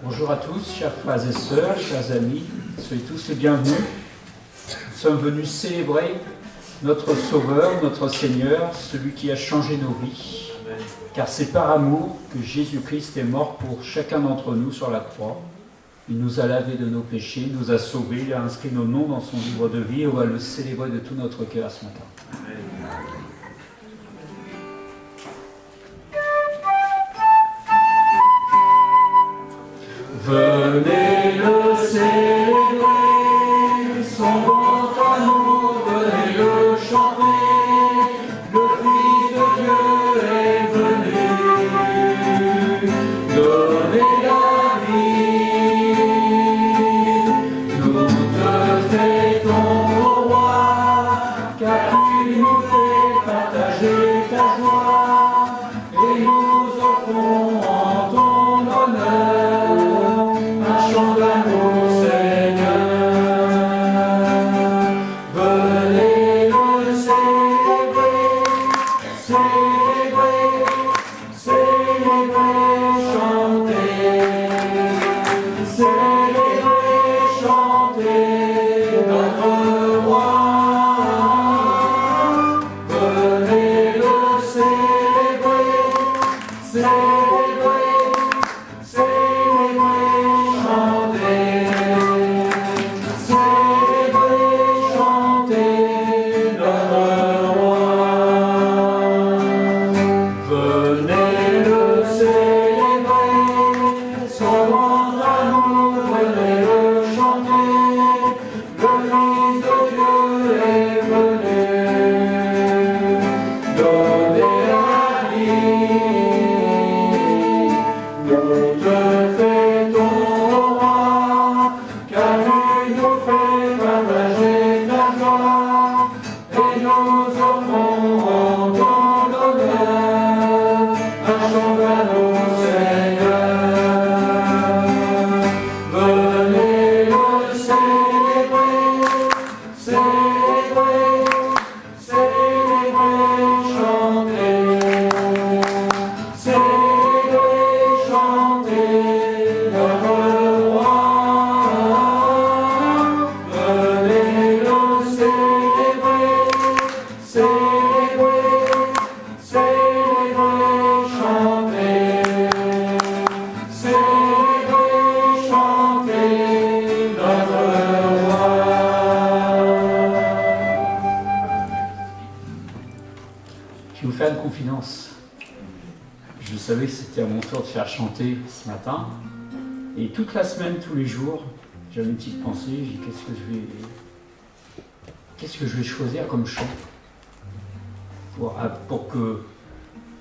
Bonjour à tous, chers frères et sœurs, chers amis, soyez tous les bienvenus. Nous sommes venus célébrer notre Sauveur, notre Seigneur, celui qui a changé nos vies. Car c'est par amour que Jésus-Christ est mort pour chacun d'entre nous sur la croix. Il nous a lavés de nos péchés, nous a sauvés, il a inscrit nos noms dans son livre de vie et on va le célébrer de tout notre cœur ce matin. Amen. Venez le célébrer, son grand amour, venez le chanter, le Fils de Dieu est venu, donner la vie. Nous te fêtons, ô roi, car tu nous fais partager ta joie, et nous offrons en ton honneur chant d'amour, Seigneur. Venez le célébrer, célébrer, célébrer, chanter, célébrer, chanter notre roi. Venez le célébrer, célébrer, célébrer. Je vais vous faire une confidence. Je savais que c'était à mon tour de faire chanter ce matin. Et toute la semaine, tous les jours, j'avais une petite pensée. J'ai dit, qu'est-ce que je vais choisir comme chant pour que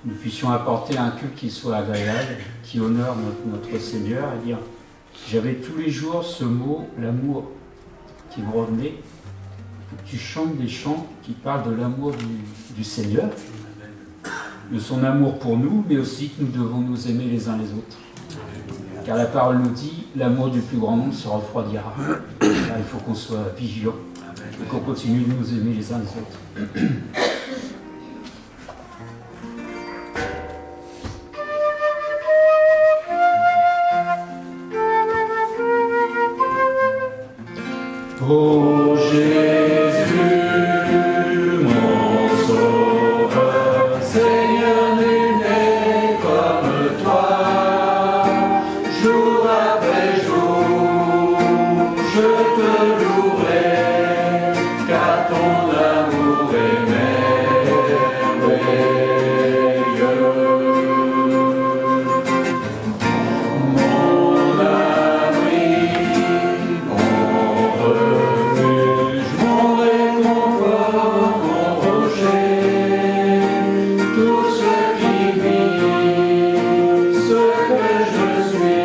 nous puissions apporter un culte qui soit agréable, qui honore notre Seigneur. Et dire, j'avais tous les jours ce mot, l'amour, qui me revenait. Il faut que tu chantes des chants qui parlent de l'amour du Seigneur, de son amour pour nous, mais aussi que nous devons nous aimer les uns les autres. Car la parole nous dit, l'amour du plus grand nombre se refroidira. Là, il faut qu'on soit vigilant et qu'on continue de nous aimer les uns les autres. Oh Jésus, mon Sauveur, Seigneur, nul n'est comme toi. Jour après jour, je te louerai, car ton amour est merveilleux. Mon abri, tout ce qui vit, ce que je suis.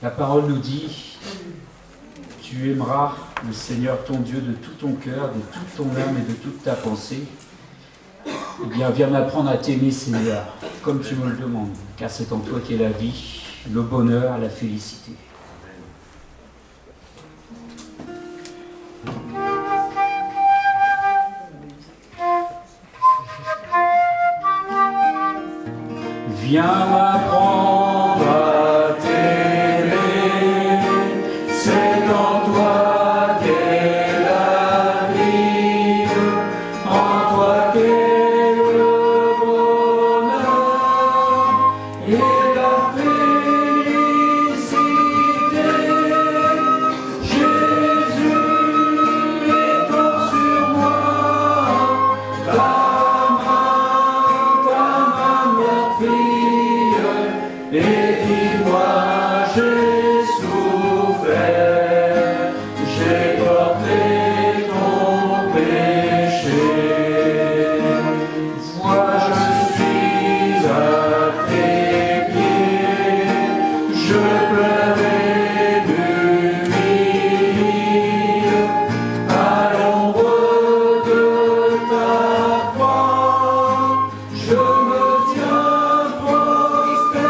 La parole nous dit, tu aimeras le Seigneur ton Dieu de tout ton cœur, de toute ton âme et de toute ta pensée. Eh bien, viens m'apprendre à t'aimer, Seigneur, comme tu me le demandes, car c'est en toi qu'est la vie, le bonheur, la félicité. Viens m'apprendre à t'aimer, c'est en toi qu'est la vie, en toi qu'est le bonheur et la félicité. Jésus est tout sur moi, ta main meurtrie. Et dis-moi, j'ai souffert, j'ai porté ton péché. Moi je suis à tes pieds, je pleurais du milieu, à l'ombre de ta croix, je me tiens prostré.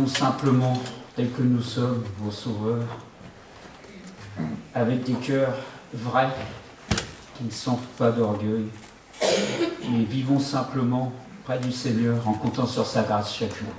Simplement, tels que nous sommes, vos sauveurs, avec des cœurs vrais, qui ne sentent pas d'orgueil, et vivons simplement près du Seigneur en comptant sur sa grâce chaque jour.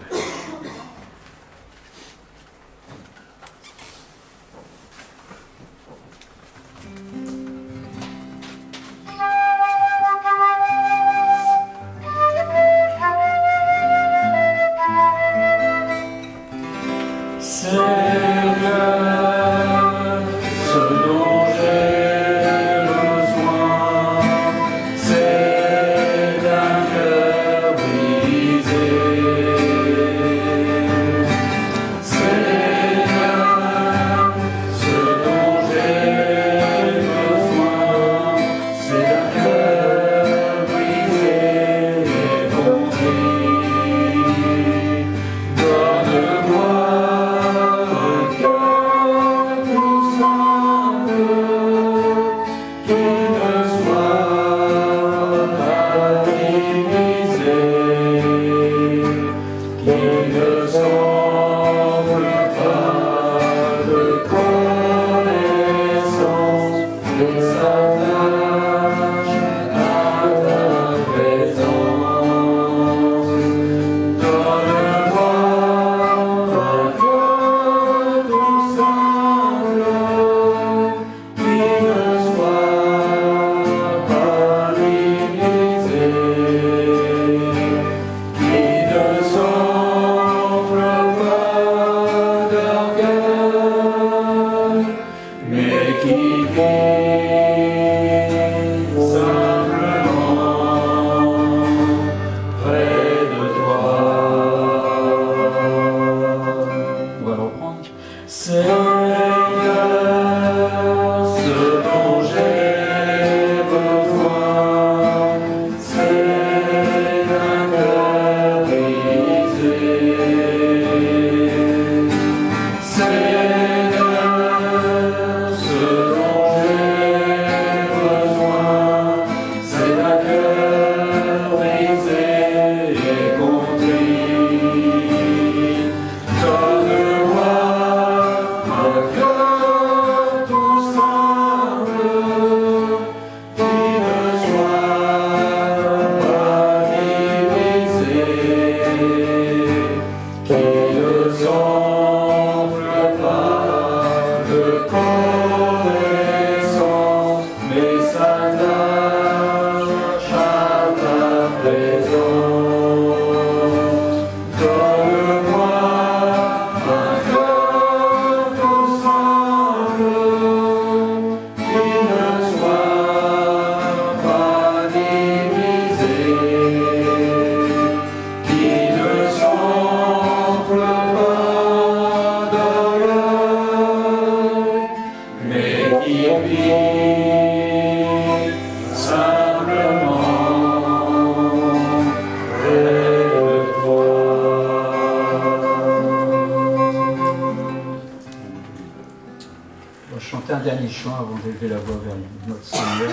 Dernier chant avant d'élever la voix vers notre Seigneur,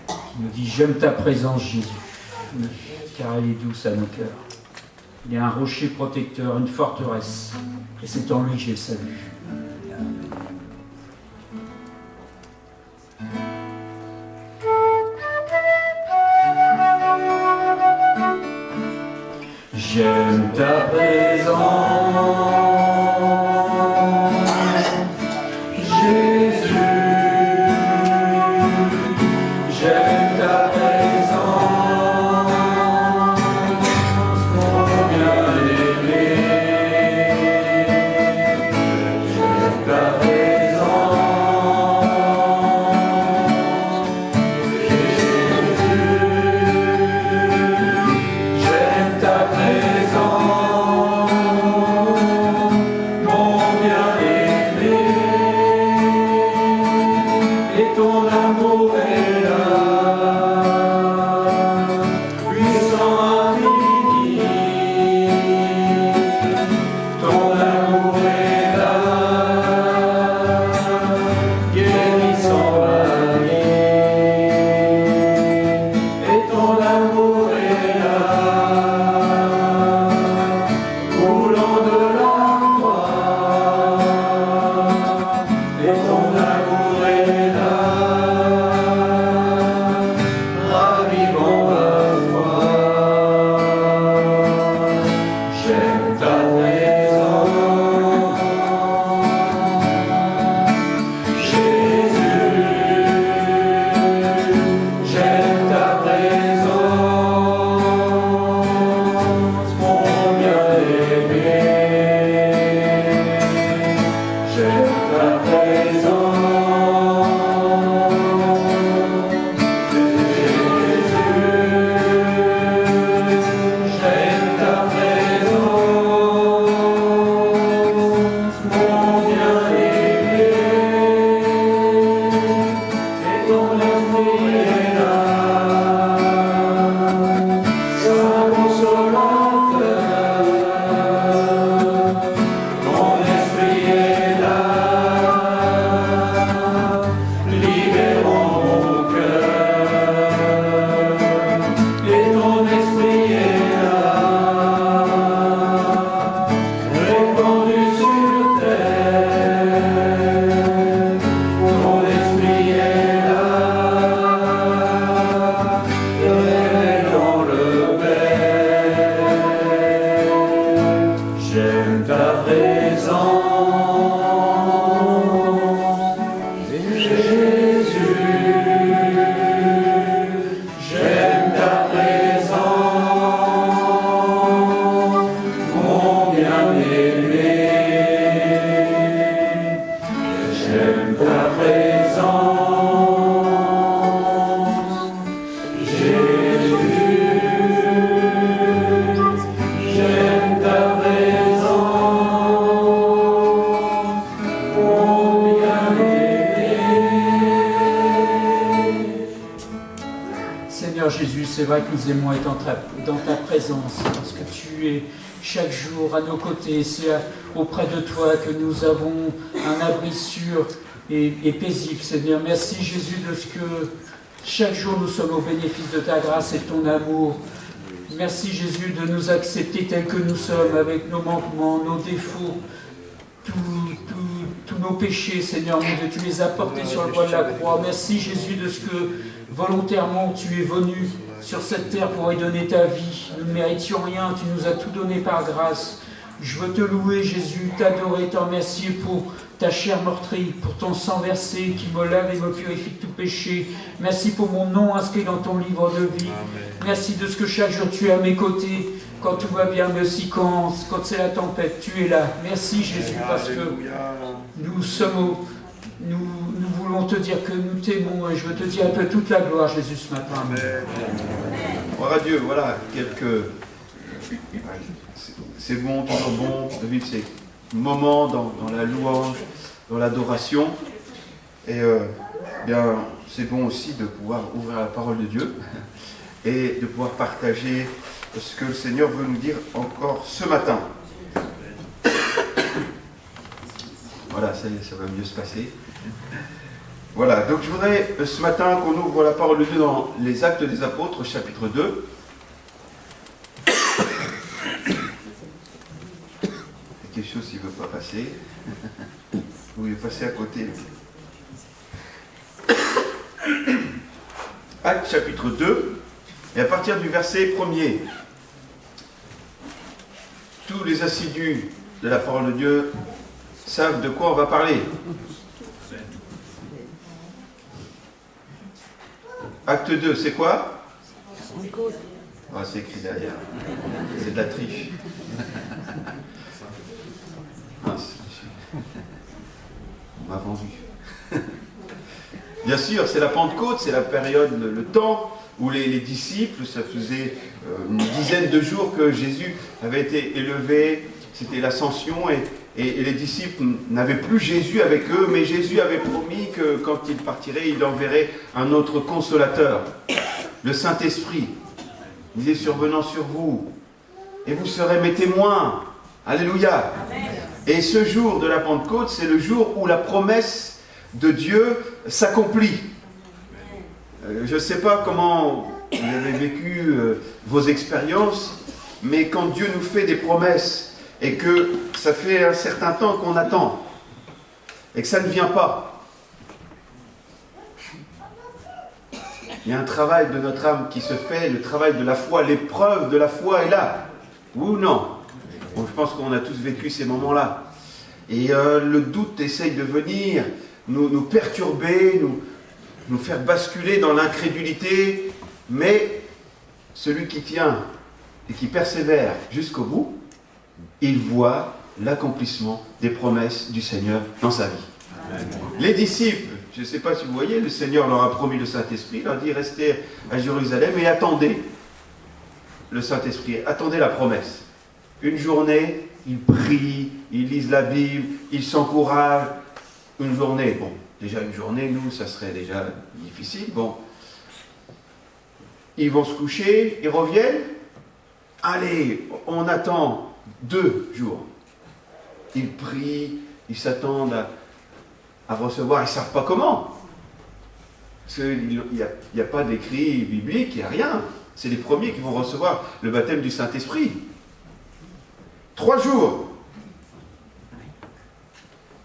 qui nous dit: j'aime ta présence, Jésus, car elle est douce à nos cœurs. Il est un rocher protecteur, une forteresse, et c'est en lui que j'ai le salut. J'aime ta présence, Jésus. J'aime ta présence, mon bien-aimé. c'est vrai que nous aimons être dans ta présence, parce que tu es chaque jour à nos côtés. C'est auprès de toi que nous avons un abri sûr et paisible, Seigneur. Merci Jésus de ce que chaque jour nous sommes au bénéfice de ta grâce et de ton amour. Merci Jésus de nous accepter tels que nous sommes, avec nos manquements, nos défauts, tous nos péchés, Seigneur mon Dieu, tu les as portés sur le bois de la croix. Merci Jésus de ce que volontairement tu es venu sur cette terre pour y donner ta vie. Nous ne méritions rien, tu nous as tout donné par grâce. Je veux te louer Jésus, t'adorer, te remercier pour ta chair meurtrie, pour ton sang versé qui me lave et me purifie de tout péché. Merci pour mon nom inscrit dans ton livre de vie. Merci de ce que chaque jour tu es à mes côtés, quand tout va bien, mais aussi quand c'est la tempête, tu es là. Merci Jésus, parce que nous voulons te dire que nous t'aimons, et je veux te dire un peu toute la gloire Jésus ce matin. Amen. Gloire à Dieu, voilà, c'est bon, toujours bon de vivre ces moments dans la louange, dans l'adoration. Et bien, c'est bon aussi de pouvoir ouvrir la parole de Dieu et de pouvoir partager ce que le Seigneur veut nous dire encore ce matin. Voilà, ça va mieux se passer. Voilà, donc je voudrais ce matin qu'on ouvre la parole de Dieu dans les Actes des Apôtres, chapitre 2. Quelque chose qui ne veut pas passer. Vous voulez passer à côté. Actes chapitre 2, et à partir du verset 1er. Tous les assidus de la parole de Dieu savent de quoi on va parler. Acte 2, c'est quoi? Ah, c'est écrit derrière. C'est de la triche. Ah, on m'a vendu. Bien sûr, c'est la Pentecôte, c'est la période, le temps où les disciples, ça faisait une dizaine de jours que Jésus avait été élevé, c'était l'ascension, et les disciples n'avaient plus Jésus avec eux, mais Jésus avait promis que quand il partirait, il enverrait un autre consolateur, le Saint-Esprit. Il est survenant sur vous, et vous serez mes témoins. Alléluia. Amen. Et ce jour de la Pentecôte, c'est le jour où la promesse de Dieu s'accomplit. Je ne sais pas comment vous avez vécu vos expériences, mais quand Dieu nous fait des promesses et que ça fait un certain temps qu'on attend et que ça ne vient pas, il y a un travail de notre âme qui se fait, le travail de la foi, l'épreuve de la foi est là. Ou non? Bon, je pense qu'on a tous vécu ces moments-là. Et le doute essaye de venir nous perturber, nous faire basculer dans l'incrédulité. Mais celui qui tient et qui persévère jusqu'au bout, il voit l'accomplissement des promesses du Seigneur dans sa vie. Amen. Les disciples, je ne sais pas si vous voyez, le Seigneur leur a promis le Saint-Esprit, il leur dit restez à Jérusalem et attendez le Saint-Esprit, attendez la promesse. Une journée, ils prient, ils lisent la Bible, ils s'encouragent. Une journée, bon, déjà une journée, nous, ça serait déjà difficile, bon. Ils vont se coucher, ils reviennent. Allez, on attend 2 jours. Ils prient, ils s'attendent à recevoir, ils ne savent pas comment. Parce qu'il n'y a pas d'écrit biblique, il n'y a rien. C'est les premiers qui vont recevoir le baptême du Saint-Esprit. 3 jours.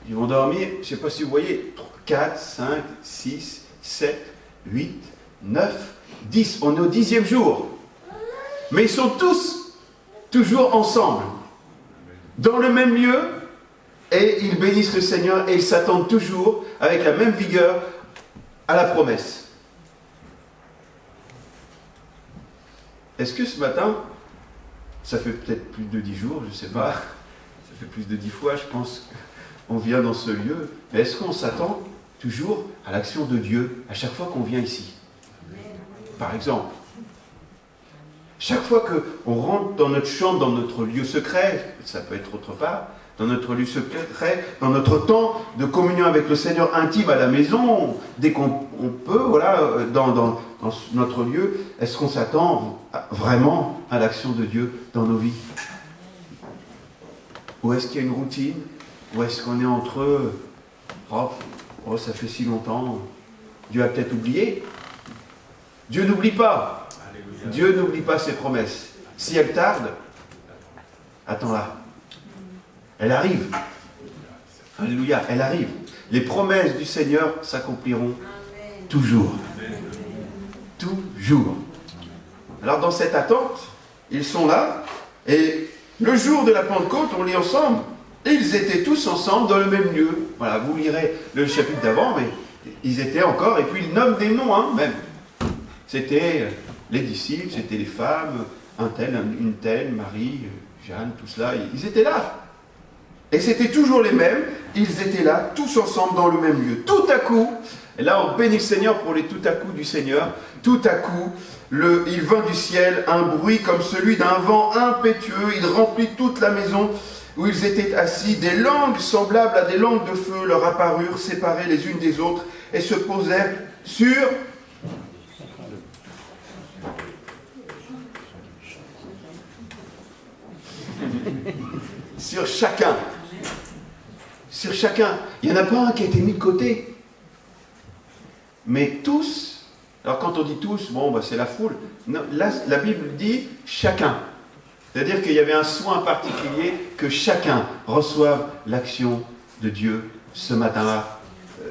Ils vont dormir, je ne sais pas si vous voyez, 4, 5, 6, 7, 8, 9, 10. On est au 10e jour. Mais ils sont tous toujours ensemble, dans le même lieu, et ils bénissent le Seigneur et ils s'attendent toujours avec la même vigueur à la promesse. Est-ce que ce matin, ça fait peut-être plus de 10 jours, je ne sais pas, ça fait plus de 10 fois, je pense qu'on vient dans ce lieu, mais est-ce qu'on s'attend toujours à l'action de Dieu à chaque fois qu'on vient ici? Par exemple, chaque fois qu'on rentre dans notre chambre, dans notre lieu secret, ça peut être autre part, dans notre lieu secret, dans notre temps de communion avec le Seigneur intime à la maison, dès qu'on peut, voilà, dans dans notre lieu, est-ce qu'on s'attend vraiment à l'action de Dieu dans nos vies? Ou est-ce qu'il y a une routine? Ou est-ce qu'on est entre eux? Oh, ça fait si longtemps. Dieu a peut-être oublié. Dieu n'oublie pas. Alléluia. Dieu n'oublie pas ses promesses. Si elle tarde, attends-la. Elle arrive. Alléluia, elle arrive. Les promesses du Seigneur s'accompliront toujours. Toujours. Alors dans cette attente, ils sont là, et le jour de la Pentecôte, on lit ensemble, ils étaient tous ensemble dans le même lieu. Voilà, vous lirez le chapitre d'avant, mais ils étaient encore, et puis ils nomment des noms, même. C'était les disciples, c'était les femmes, un tel, une telle, Marie, Jeanne, tout cela, ils étaient là. Et c'était toujours les mêmes, ils étaient là, tous ensemble dans le même lieu. Tout à coup, et là on bénit le Seigneur pour les tout à coup du Seigneur, tout à coup, il vint du ciel un bruit comme celui d'un vent impétueux, il remplit toute la maison où ils étaient assis. Des langues semblables à des langues de feu leur apparurent, séparées les unes des autres, et se posèrent sur... sur chacun. Sur chacun. Il n'y en a pas un qui a été mis de côté. Mais tous, alors quand on dit tous, c'est la foule. Non, là, la Bible dit chacun. C'est-à-dire qu'il y avait un soin particulier que chacun reçoive l'action de Dieu ce matin-là,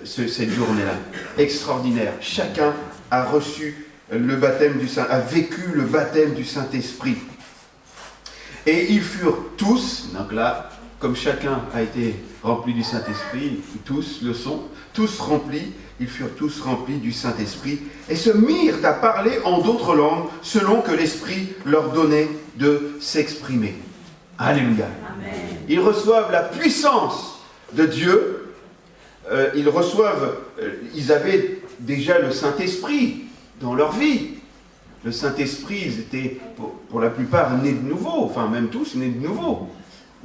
cette journée-là. Extraordinaire. Chacun a reçu le baptême du Saint, a vécu le baptême du Saint-Esprit. Et ils furent tous, donc là, comme chacun a été rempli du Saint-Esprit, tous le sont, tous remplis, ils furent tous remplis du Saint-Esprit, et se mirent à parler en d'autres langues, selon que l'Esprit leur donnait de s'exprimer. Alléluia. Amen. Ils reçoivent la puissance de Dieu, ils avaient déjà le Saint-Esprit dans leur vie. Le Saint-Esprit, ils étaient pour la plupart nés de nouveau, enfin même tous nés de nouveau.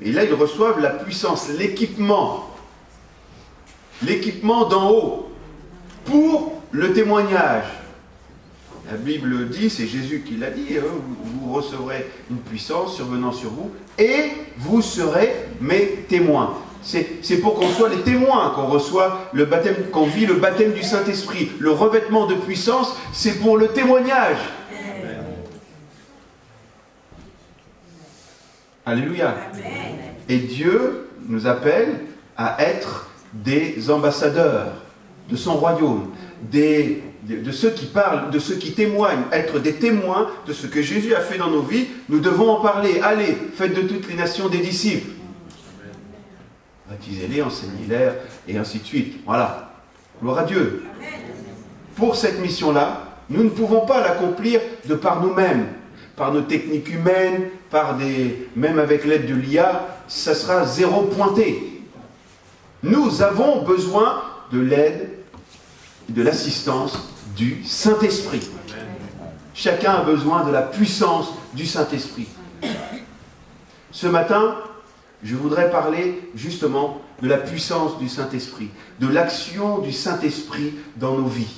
Et là, ils reçoivent la puissance, l'équipement d'en haut pour le témoignage. La Bible dit, c'est Jésus qui l'a dit, vous recevrez une puissance survenant sur vous et vous serez mes témoins. C'est pour qu'on soit les témoins qu'on reçoit le baptême, qu'on vit le baptême du Saint-Esprit. Le revêtement de puissance, c'est pour le témoignage. Alléluia. Amen. Et Dieu nous appelle à être des ambassadeurs de son royaume, de ceux qui parlent, de ceux qui témoignent, être des témoins de ce que Jésus a fait dans nos vies. Nous devons en parler. Allez, faites de toutes les nations des disciples. Baptisez-les, enseignez-les, et ainsi de suite. Voilà. Gloire à Dieu. Pour cette mission-là, nous ne pouvons pas l'accomplir de par nous-mêmes, par nos techniques humaines, même avec l'aide de l'IA, ça sera zéro pointé. Nous avons besoin de l'aide, de l'assistance du Saint-Esprit. Chacun a besoin de la puissance du Saint-Esprit. Ce matin, je voudrais parler justement de la puissance du Saint-Esprit, de l'action du Saint-Esprit dans nos vies.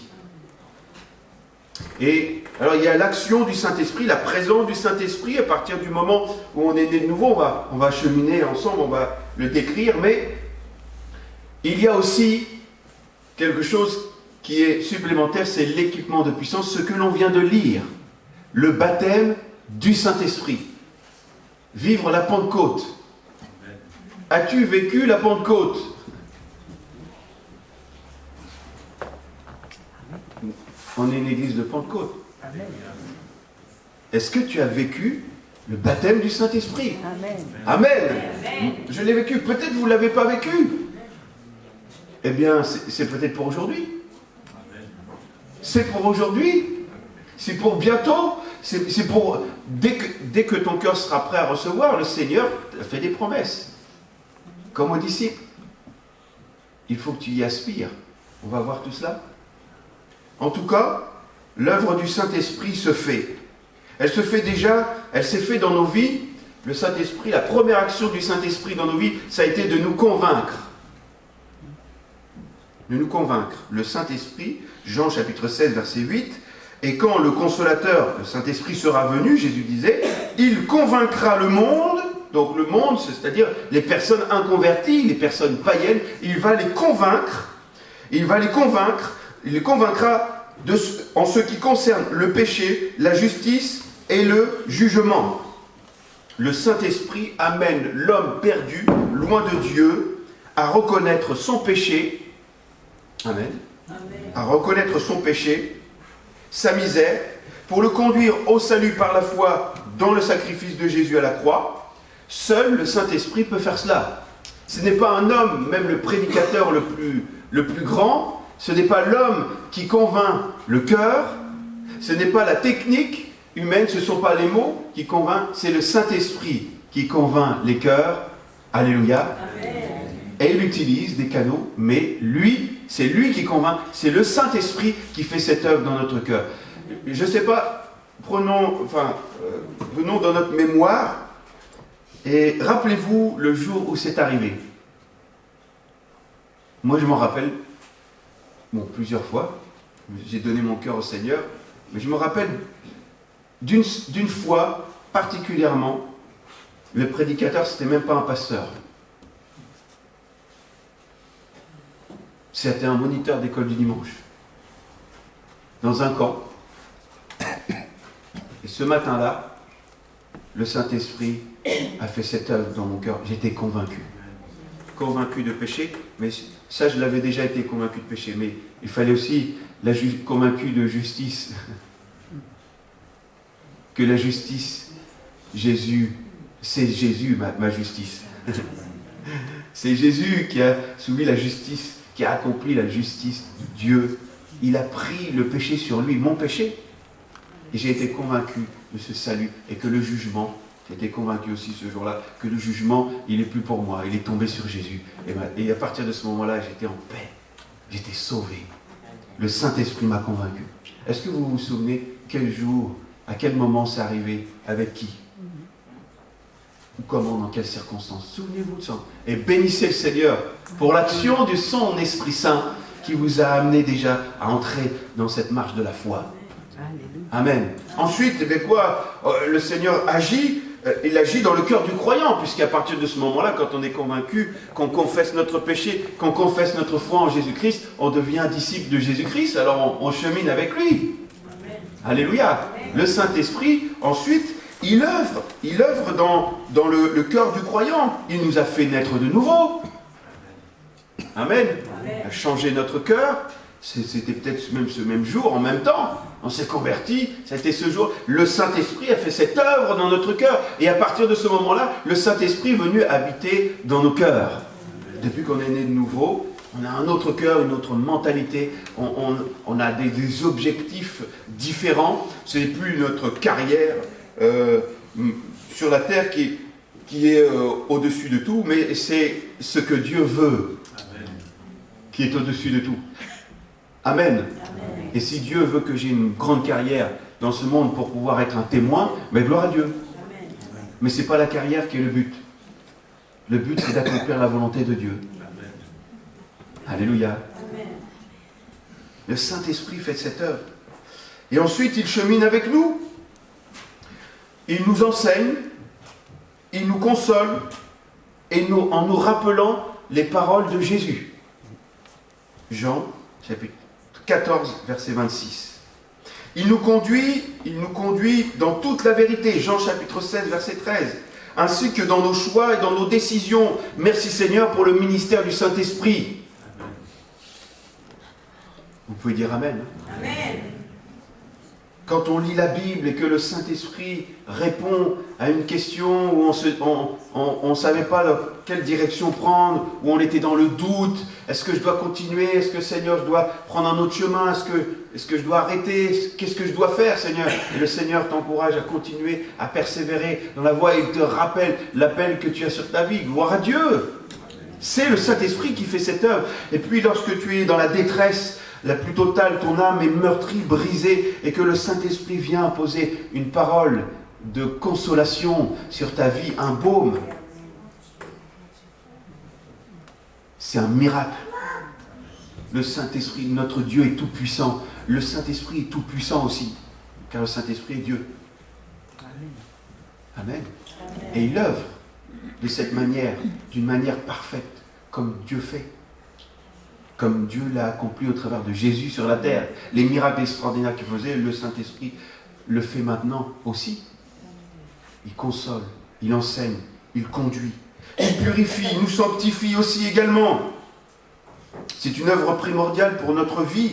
Et alors il y a l'action du Saint-Esprit, la présence du Saint-Esprit. À partir du moment où on est né de nouveau, on va cheminer ensemble, on va le décrire, mais il y a aussi quelque chose qui est supplémentaire, c'est l'équipement de puissance, ce que l'on vient de lire, le baptême du Saint-Esprit. Vivre la Pentecôte. As-tu vécu la Pentecôte? On est une église de Pentecôte. Est-ce que tu as vécu le baptême du Saint-Esprit? Amen. Amen. Je l'ai vécu. Peut-être vous ne l'avez pas vécu. Eh bien, c'est peut-être pour aujourd'hui. C'est pour aujourd'hui. C'est pour bientôt. C'est pour... Dès que ton cœur sera prêt à recevoir, le Seigneur a fait des promesses. Comme aux disciples. Il faut que tu y aspires. On va voir tout cela. En tout cas, l'œuvre du Saint-Esprit se fait. Elle se fait déjà, elle s'est faite dans nos vies. Le Saint-Esprit, la première action du Saint-Esprit dans nos vies, ça a été de nous convaincre. De nous convaincre. Le Saint-Esprit, Jean chapitre 16, verset 8, Et quand le consolateur, le Saint-Esprit sera venu, Jésus disait, il convaincra le monde, donc le monde, c'est-à-dire les personnes inconverties, les personnes païennes, il va les convaincre, il les convaincra en ce qui concerne le péché, la justice et le jugement. Le Saint-Esprit amène l'homme perdu, loin de Dieu, à reconnaître son péché. Amen. À reconnaître son péché, sa misère, pour le conduire au salut par la foi dans le sacrifice de Jésus à la croix. Seul le Saint-Esprit peut faire cela. Ce n'est pas un homme, même le prédicateur le plus grand, ce n'est pas l'homme qui convainc le cœur, ce n'est pas la technique humaine, ce ne sont pas les mots qui convainquent, c'est le Saint-Esprit qui convainc les cœurs. Alléluia. Amen. Et il utilise des canaux, mais c'est lui qui convainc, c'est le Saint-Esprit qui fait cette œuvre dans notre cœur. Je ne sais pas, venons dans notre mémoire et rappelez-vous le jour où c'est arrivé. Moi je m'en rappelle, plusieurs fois, j'ai donné mon cœur au Seigneur, mais je me rappelle d'une fois particulièrement, le prédicateur c'était même pas un pasteur. C'était un moniteur d'école du dimanche, dans un camp. Et ce matin-là, le Saint-Esprit a fait cette œuvre dans mon cœur. J'étais convaincu. Convaincu de péché, mais ça, je l'avais déjà été convaincu de péché. Mais il fallait aussi convaincu de justice. Que la justice, Jésus, c'est Jésus, ma justice. C'est Jésus qui a soumis la justice, qui a accompli la justice de Dieu. Il a pris le péché sur lui, mon péché. Et j'ai été convaincu de ce salut et que le jugement, j'ai été convaincu aussi ce jour-là, que le jugement, il n'est plus pour moi, il est tombé sur Jésus. Et à partir de ce moment-là, j'étais en paix, j'étais sauvé. Le Saint-Esprit m'a convaincu. Est-ce que vous vous souvenez quel jour, à quel moment c'est arrivé, avec qui? Ou comment, dans quelles circonstances? Souvenez-vous de ça. Et bénissez le Seigneur pour l'action de son Esprit Saint qui vous a amené déjà à entrer dans cette marche de la foi. Amen. Ensuite, le Seigneur agit, il agit dans le cœur du croyant, puisqu'à partir de ce moment-là, quand on est convaincu, qu'on confesse notre péché, qu'on confesse notre foi en Jésus-Christ, on devient disciple de Jésus-Christ, alors on chemine avec lui. Amen. Alléluia. Amen. Le Saint-Esprit, ensuite, il œuvre dans le cœur du croyant. Il nous a fait naître de nouveau. Amen. Il a changé notre cœur. C'était peut-être même ce même jour, en même temps. On s'est converti, c'était ce jour. Le Saint-Esprit a fait cette œuvre dans notre cœur. Et à partir de ce moment-là, le Saint-Esprit est venu habiter dans nos cœurs. Depuis qu'on est né de nouveau, on a un autre cœur, une autre mentalité. On a des objectifs différents. Ce n'est plus notre carrière sur la terre qui est au-dessus de tout, mais c'est ce que Dieu veut qui est au-dessus de tout. Amen. Amen. Et si Dieu veut que j'ai une grande carrière dans ce monde pour pouvoir être un témoin, mais gloire à Dieu. Amen. Mais ce n'est pas la carrière qui est le but. Le but, c'est d'accomplir la volonté de Dieu. Amen. Alléluia. Amen. Le Saint-Esprit fait cette œuvre. Et ensuite, il chemine avec nous. Il nous enseigne, il nous console, en nous rappelant les paroles de Jésus. Jean, chapitre 14, verset 26. Il nous conduit dans toute la vérité. Jean, chapitre 16, verset 13. Ainsi que dans nos choix et dans nos décisions. Merci Seigneur pour le ministère du Saint-Esprit. Vous pouvez dire Amen. Amen. Quand on lit la Bible et que le Saint-Esprit répond à une question où on ne savait pas dans quelle direction prendre, où on était dans le doute, est-ce que je dois continuer, est-ce que Seigneur je dois prendre un autre chemin, est-ce que je dois arrêter, qu'est-ce que je dois faire Seigneur? Et le Seigneur t'encourage à continuer, à persévérer dans la voie et il te rappelle l'appel que tu as sur ta vie. Gloire à Dieu! C'est le Saint-Esprit qui fait cette œuvre. Et puis lorsque tu es dans la détresse la plus totale, ton âme est meurtrie, brisée, et que le Saint-Esprit vient poser une parole de consolation sur ta vie, un baume. C'est un miracle. Le Saint-Esprit, notre Dieu est tout-puissant. Le Saint-Esprit est tout-puissant aussi, car le Saint-Esprit est Dieu. Amen. Et il œuvre de cette manière, d'une manière parfaite, comme Dieu fait. Comme Dieu l'a accompli au travers de Jésus sur la terre. Les miracles extraordinaires qu'il faisait, le Saint-Esprit le fait maintenant aussi. Il console, il enseigne, il conduit. Il purifie, il nous sanctifie aussi également. C'est une œuvre primordiale pour notre vie.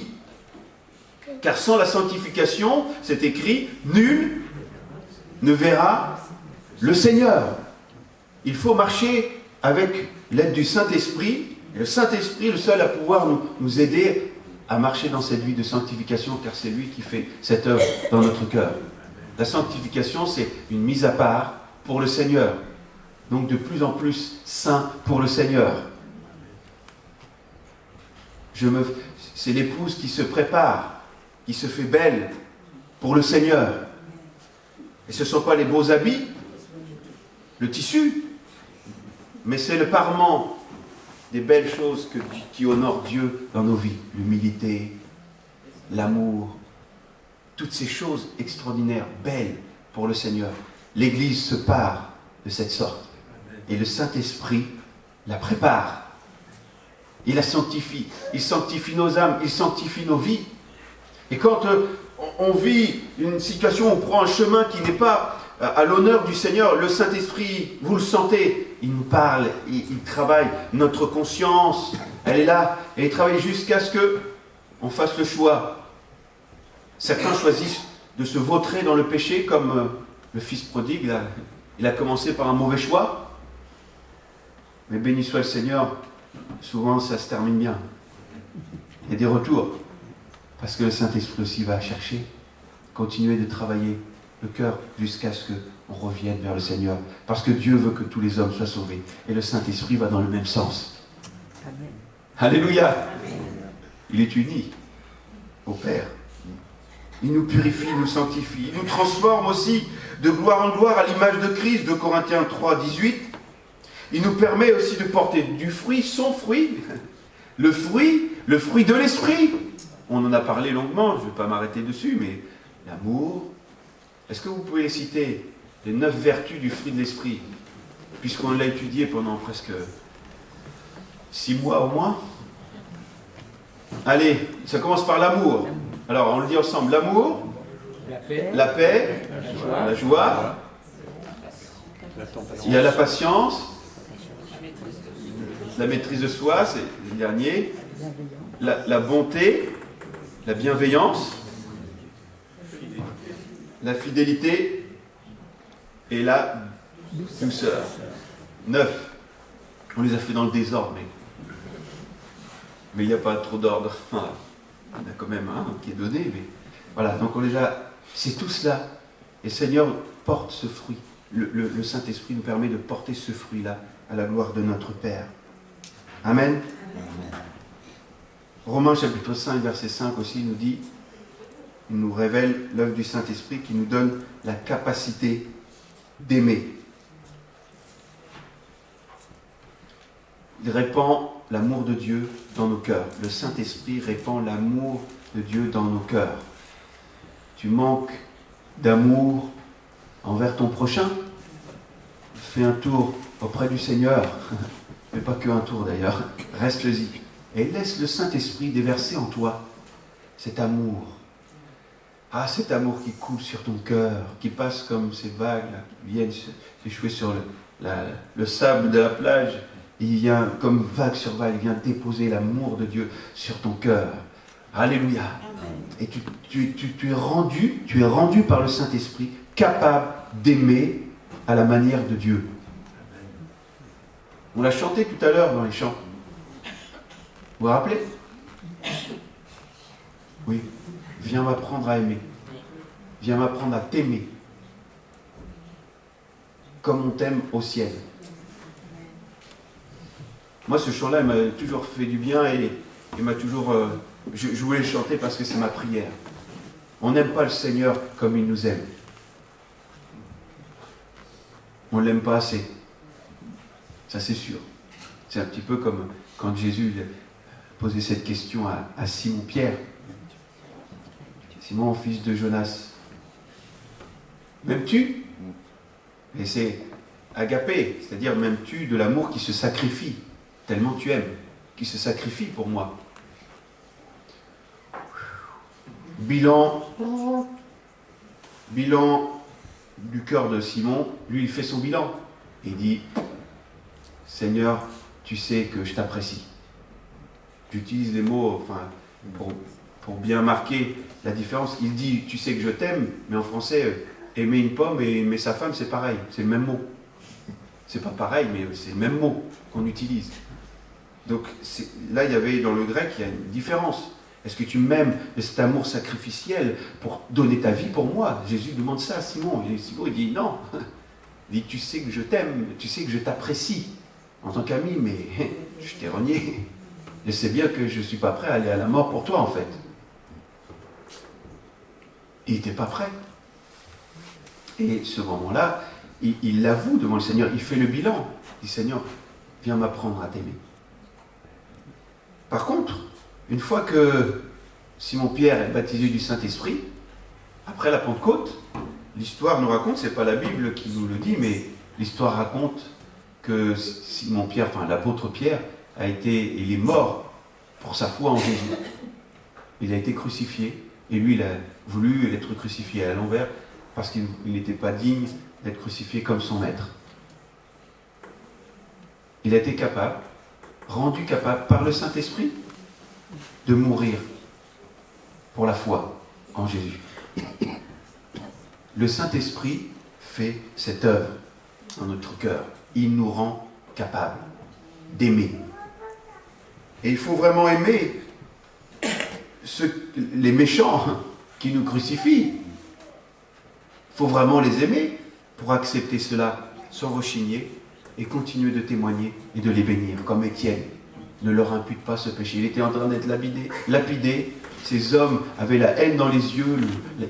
Car sans la sanctification, c'est écrit, nul ne verra le Seigneur. Il faut marcher avec l'aide du Saint-Esprit. Et le Saint-Esprit est le seul à pouvoir nous aider à marcher dans cette vie de sanctification, car c'est lui qui fait cette œuvre dans notre cœur. La sanctification, c'est une mise à part pour le Seigneur. Donc de plus en plus saint pour le Seigneur. C'est l'épouse qui se prépare, qui se fait belle pour le Seigneur. Et ce ne sont pas les beaux habits, le tissu, mais c'est le parement des belles choses qui honorent Dieu dans nos vies. L'humilité, l'amour, toutes ces choses extraordinaires, belles pour le Seigneur. L'Église se part de cette sorte. Et le Saint-Esprit la prépare. Il la sanctifie. Il sanctifie nos âmes, il sanctifie nos vies. Et quand on vit une situation, on prend un chemin qui n'est pas à l'honneur du Seigneur, le Saint-Esprit, vous le sentez, il nous parle, il travaille notre conscience, elle est là, et il travaille jusqu'à ce qu'on fasse le choix. Certains choisissent de se vautrer dans le péché, comme le fils prodigue, il a commencé par un mauvais choix, mais béni soit le Seigneur, souvent ça se termine bien. Il y a des retours, parce que le Saint-Esprit aussi va chercher, continuer de travailler le cœur jusqu'à ce qu'on revienne vers le Seigneur. Parce que Dieu veut que tous les hommes soient sauvés. Et le Saint-Esprit va dans le même sens. Amen. Alléluia. Amen. Il est uni au Père. Il nous purifie, il nous sanctifie. Il nous transforme aussi de gloire en gloire à l'image de Christ, de Corinthiens 3, 18. Il nous permet aussi de porter du fruit, son fruit. Le fruit de l'Esprit. On en a parlé longuement, je ne vais pas m'arrêter dessus, mais l'amour. Est-ce que vous pouvez les citer, les 9 vertus du fruit de l'Esprit, puisqu'on l'a étudié pendant presque 6 mois au moins? Allez, ça commence par l'amour. Alors, on le dit ensemble, l'amour, la paix, la joie, il y a la patience, la maîtrise de soi, c'est le dernier, la bonté, la bienveillance, la fidélité et la douceur. 9. On les a fait dans le désordre, mais il n'y a pas trop d'ordre. Voilà. Il y en a quand même un qui est donné, mais voilà, donc on les a. C'est tout cela. Et le Seigneur porte ce fruit. Le Saint-Esprit nous permet de porter ce fruit-là à la gloire de notre Père. Amen. Amen. Romains chapitre 5, verset 5 aussi nous dit, nous révèle l'œuvre du Saint-Esprit qui nous donne la capacité d'aimer. Il répand l'amour de Dieu dans nos cœurs. Le Saint-Esprit répand l'amour de Dieu dans nos cœurs. Tu manques d'amour envers ton prochain? Fais un tour auprès du Seigneur. Mais pas que un tour d'ailleurs. Reste-y. Et laisse le Saint-Esprit déverser en toi cet amour. Ah, cet amour qui coule sur ton cœur, qui passe comme ces vagues là, qui viennent s'échouer sur le sable de la plage. Il vient comme vague sur vague, il vient déposer l'amour de Dieu sur ton cœur. Alléluia. Et tu es rendu par le Saint-Esprit capable d'aimer à la manière de Dieu. On l'a chanté tout à l'heure dans les chants. Vous vous rappelez? Oui. Viens m'apprendre à aimer. Viens m'apprendre à t'aimer. Comme on t'aime au ciel. Moi, ce chant-là, il m'a toujours fait du bien et il m'a toujours... je voulais le chanter parce que c'est ma prière. On n'aime pas le Seigneur comme il nous aime. On ne l'aime pas assez. Ça, c'est sûr. C'est un petit peu comme quand Jésus poser cette question à Simon-Pierre. Simon, fils de Jonas. M'aimes-tu? Et c'est agapé, c'est-à-dire m'aimes-tu de l'amour qui se sacrifie, tellement tu aimes, qui se sacrifie pour moi. Bilan du cœur de Simon, lui il fait son bilan. Il dit, Seigneur, tu sais que je t'apprécie. J'utilise les mots pour bien marquer la différence. Il dit, tu sais que je t'aime, mais en français, aimer une pomme et aimer sa femme, c'est pareil, c'est le même mot. C'est pas pareil, mais c'est le même mot qu'on utilise. Donc là, il y avait dans le grec, il y a une différence. Est-ce que tu m'aimes de cet amour sacrificiel pour donner ta vie pour moi? Jésus demande ça à Simon. Et Simon, il dit non. Il dit, tu sais que je t'aime, tu sais que je t'apprécie en tant qu'ami, mais je t'ai renié. Je sais bien que je ne suis pas prêt à aller à la mort pour toi, en fait. Il n'était pas prêt. Et ce moment-là, il l'avoue devant le Seigneur, il fait le bilan. Il dit, Seigneur, viens m'apprendre à t'aimer. Par contre, une fois que Simon-Pierre est baptisé du Saint-Esprit, après la Pentecôte, l'histoire nous raconte, c'est pas la Bible qui nous le dit, mais l'histoire raconte que Simon-Pierre, enfin l'apôtre Pierre, il est mort pour sa foi en Jésus. Il a été crucifié, et lui, il a voulu être crucifié à l'envers, parce qu'il n'était pas digne d'être crucifié comme son maître. Il a été rendu capable par le Saint-Esprit, de mourir pour la foi en Jésus. Le Saint-Esprit fait cette œuvre dans notre cœur. Il nous rend capables d'aimer. Et il faut vraiment aimer les méchants qui nous crucifient. Il faut vraiment les aimer pour accepter cela sans rechigner et continuer de témoigner et de les bénir, comme Étienne. Ne leur impute pas ce péché. Il était en train d'être lapidé. Ces hommes avaient la haine dans les yeux,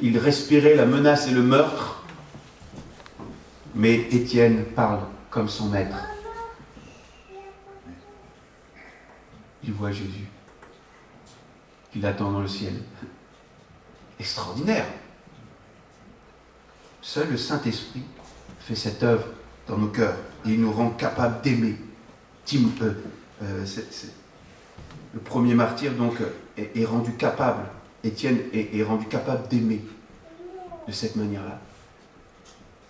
ils respiraient la menace et le meurtre. Mais Étienne parle comme son maître. Il voit Jésus, qu'il attend dans le ciel. Extraordinaire. Seul le Saint-Esprit fait cette œuvre dans nos cœurs. Et il nous rend capables d'aimer. Le premier martyr donc est rendu capable, Étienne est rendu capable d'aimer de cette manière-là.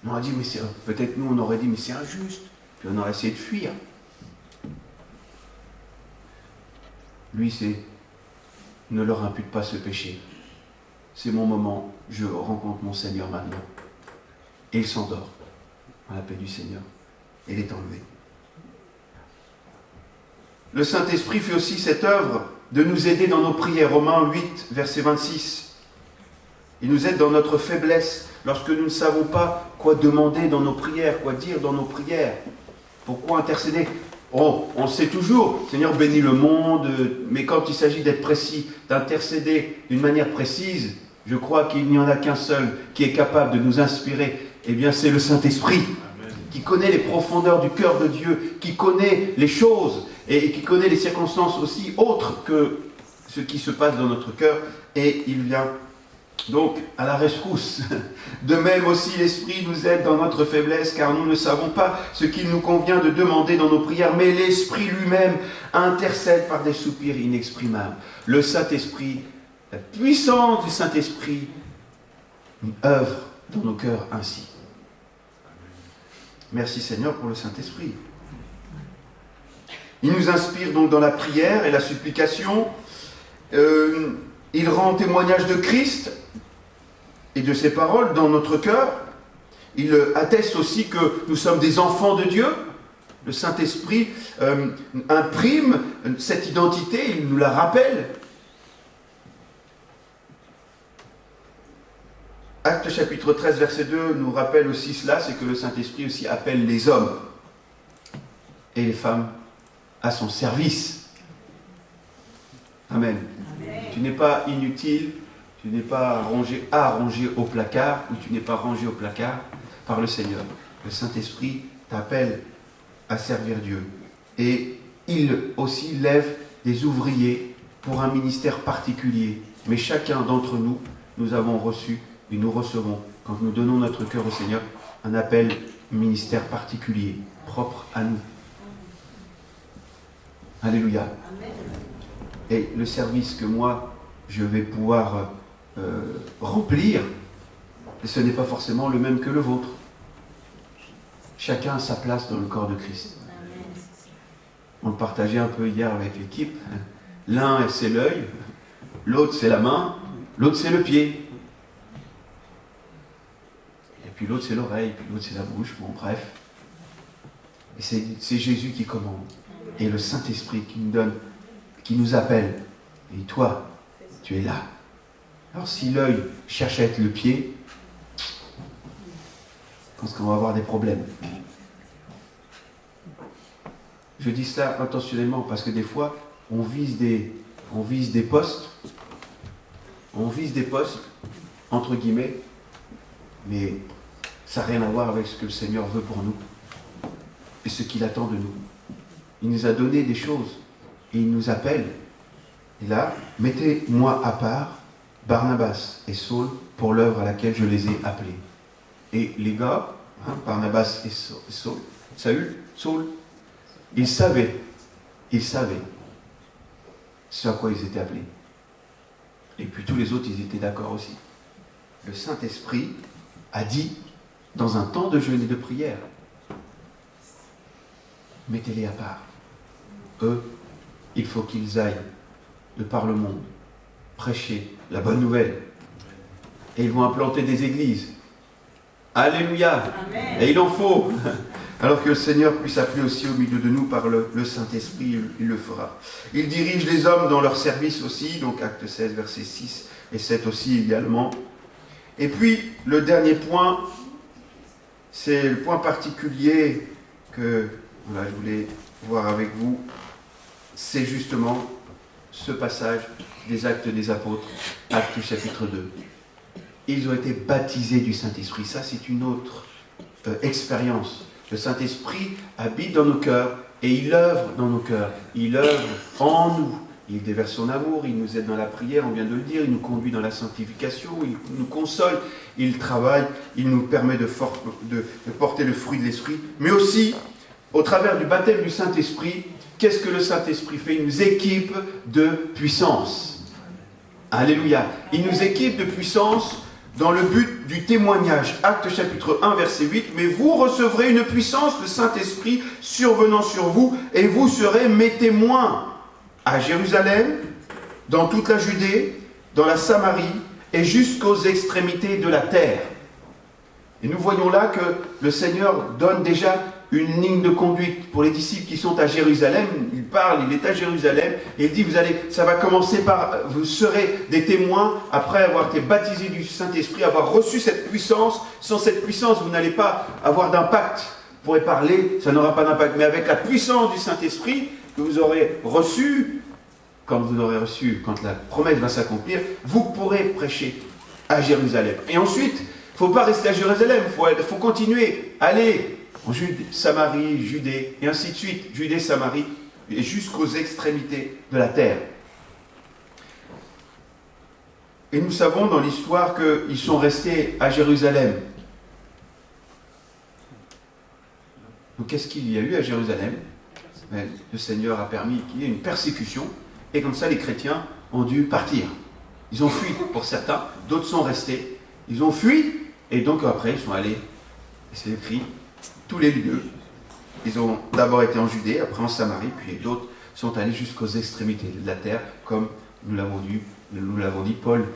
On a dit, mais peut-être nous on aurait dit, mais c'est injuste, puis on aurait essayé de fuir. Lui, ne leur impute pas ce péché. C'est mon moment, je rencontre mon Seigneur maintenant. Et il s'endort dans la paix du Seigneur. Et il est enlevé. Le Saint-Esprit fait aussi cette œuvre de nous aider dans nos prières. Romains 8, verset 26. Il nous aide dans notre faiblesse, lorsque nous ne savons pas quoi demander dans nos prières, quoi dire dans nos prières. Pourquoi intercéder? On sait toujours, Seigneur bénis le monde, mais quand il s'agit d'être précis, d'intercéder d'une manière précise, je crois qu'il n'y en a qu'un seul qui est capable de nous inspirer. Eh bien, c'est le Saint-Esprit, qui connaît les profondeurs du cœur de Dieu, qui connaît les choses, et qui connaît les circonstances aussi autres que ce qui se passe dans notre cœur, et il vient donc à la rescousse. De même aussi l'Esprit nous aide dans notre faiblesse, car nous ne savons pas ce qu'il nous convient de demander dans nos prières, mais l'Esprit lui-même intercède par des soupirs inexprimables. Le Saint-Esprit, la puissance du Saint-Esprit œuvre dans nos cœurs ainsi. Merci Seigneur pour le Saint-Esprit. Il nous inspire donc dans la prière et la supplication. Il rend témoignage de Christ et de ses paroles dans notre cœur. Il atteste aussi que nous sommes des enfants de Dieu. Le Saint-Esprit imprime cette identité, il nous la rappelle. Actes chapitre 13, verset 2 nous rappelle aussi cela, c'est que le Saint-Esprit aussi appelle les hommes et les femmes à son service. Amen. Amen. Tu n'es pas inutile, tu n'es pas rangé au placard, ou tu n'es pas rangé au placard par le Seigneur. Le Saint-Esprit t'appelle à servir Dieu. Et il aussi lève des ouvriers pour un ministère particulier. Mais chacun d'entre nous, nous avons reçu et nous recevons, quand nous donnons notre cœur au Seigneur, un appel ministère particulier, propre à nous. Alléluia. Et le service que moi, je vais pouvoir remplir, ce n'est pas forcément le même que le vôtre. Chacun a sa place dans le corps de Christ. On le partageait un peu hier avec l'équipe. L'un, c'est l'œil, l'autre, c'est la main, l'autre, c'est le pied. Et puis l'autre, c'est l'oreille, puis l'autre, c'est la bouche. Bon, bref. Et c'est Jésus qui commande. Et le Saint-Esprit qui nous donne, qui nous appelle. Et toi, tu es là. Alors si l'œil cherche à être le pied, je pense qu'on va avoir des problèmes. Je dis cela intentionnellement parce que des fois, on vise des postes, entre guillemets, mais ça n'a rien à voir avec ce que le Seigneur veut pour nous et ce qu'il attend de nous. Il nous a donné des choses et il nous appelle. Et là, mettez-moi à part Barnabas et Saul pour l'œuvre à laquelle je les ai appelés. Et les gars, Barnabas et Saul, Saul, ils savaient ce à quoi ils étaient appelés. Et puis tous les autres, ils étaient d'accord aussi. Le Saint-Esprit a dit, dans un temps de jeûne et de prière, mettez-les à part. Eux, il faut qu'ils aillent de par le monde, prêcher la bonne nouvelle. Et ils vont implanter des églises. Alléluia. Amen. Et il en faut. Alors que le Seigneur puisse appeler aussi au milieu de nous par le Saint-Esprit, il le fera. Il dirige les hommes dans leur service aussi, donc acte 16, versets 6 et 7 aussi également. Et puis, le dernier point, c'est le point particulier que je voulais voir avec vous, c'est justement ce passage des Actes des Apôtres, Actes chapitre 2. Ils ont été baptisés du Saint-Esprit. Ça, c'est une autre expérience. Le Saint-Esprit habite dans nos cœurs et il œuvre dans nos cœurs. Il œuvre en nous. Il déverse son amour, il nous aide dans la prière, on vient de le dire, il nous conduit dans la sanctification, il nous console, il travaille, il nous permet de porter le fruit de l'Esprit. Mais aussi, au travers du baptême du Saint-Esprit, qu'est-ce que le Saint-Esprit fait? Il nous équipe de puissance. Alléluia. Il nous équipe de puissance dans le but du témoignage. Acte chapitre 1, verset 8. Mais vous recevrez une puissance, le Saint-Esprit, survenant sur vous, et vous serez mes témoins à Jérusalem, dans toute la Judée, dans la Samarie, et jusqu'aux extrémités de la terre. Et nous voyons là que le Seigneur donne déjà une ligne de conduite pour les disciples qui sont à Jérusalem. Il parle, il est à Jérusalem, et il dit, ça va commencer par, vous serez des témoins, après avoir été baptisés du Saint-Esprit, avoir reçu cette puissance. Sans cette puissance, vous n'allez pas avoir d'impact. Vous pourrez parler, ça n'aura pas d'impact. Mais avec la puissance du Saint-Esprit, que vous aurez reçu, quand la promesse va s'accomplir, vous pourrez prêcher à Jérusalem. Et ensuite, il ne faut pas rester à Jérusalem, il faut continuer, aller en Samarie, Judée, et ainsi de suite, Judée, Samarie, et jusqu'aux extrémités de la terre. Et nous savons dans l'histoire qu'ils sont restés à Jérusalem. Donc qu'est-ce qu'il y a eu à Jérusalem? Le Seigneur a permis qu'il y ait une persécution, et comme ça les chrétiens ont dû partir. Ils ont fui pour certains, d'autres sont restés. Ils ont fui, et donc après ils sont allés, et c'est écrit, tous les lieux. Ils ont d'abord été en Judée, après en Samarie, puis d'autres sont allés jusqu'aux extrémités de la terre, comme nous l'avons dit, Paul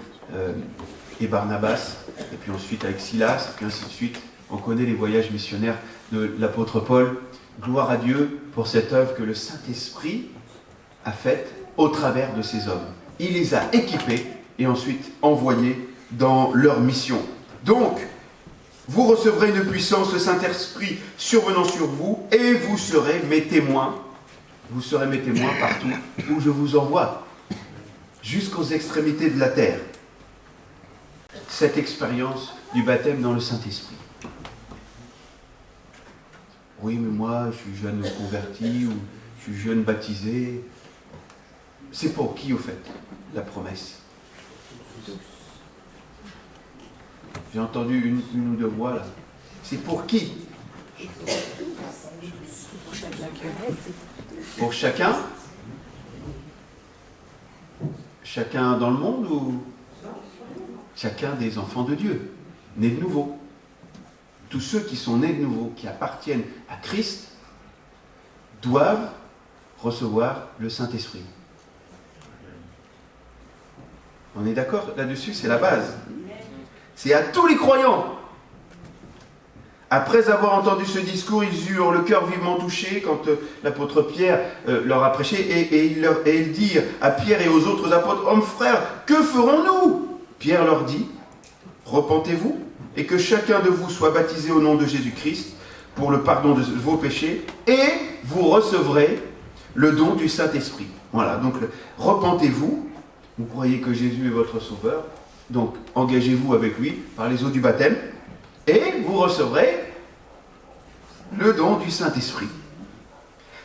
et Barnabas, et puis ensuite avec Silas, et puis ainsi de suite. On connaît les voyages missionnaires de l'apôtre Paul. Gloire à Dieu pour cette œuvre que le Saint-Esprit a faite au travers de ces hommes. Il les a équipés et ensuite envoyés dans leur mission. Donc, vous recevrez une puissance, le Saint-Esprit survenant sur vous, et vous serez mes témoins. Vous serez mes témoins partout où je vous envoie, jusqu'aux extrémités de la terre. Cette expérience du baptême dans le Saint-Esprit. Oui, mais moi, je suis jeune converti, ou je suis jeune baptisé. C'est pour qui, au fait, la promesse? J'ai entendu une ou deux voix là. C'est pour qui? Pour chacun? Chacun dans le monde ou chacun des enfants de Dieu, nés de nouveau? Tous ceux qui sont nés de nouveau, qui appartiennent à Christ, doivent recevoir le Saint-Esprit. On est d'accord là-dessus, c'est la base. C'est à tous les croyants. Après avoir entendu ce discours, ils eurent le cœur vivement touché quand l'apôtre Pierre leur a prêché et ils dirent à Pierre et aux autres apôtres: Hommes frères, que ferons-nous? Pierre leur dit: Repentez-vous et que chacun de vous soit baptisé au nom de Jésus-Christ pour le pardon de vos péchés et vous recevrez le don du Saint-Esprit. Voilà, donc repentez-vous, vous croyez que Jésus est votre sauveur, donc engagez-vous avec lui par les eaux du baptême et vous recevrez le don du Saint-Esprit.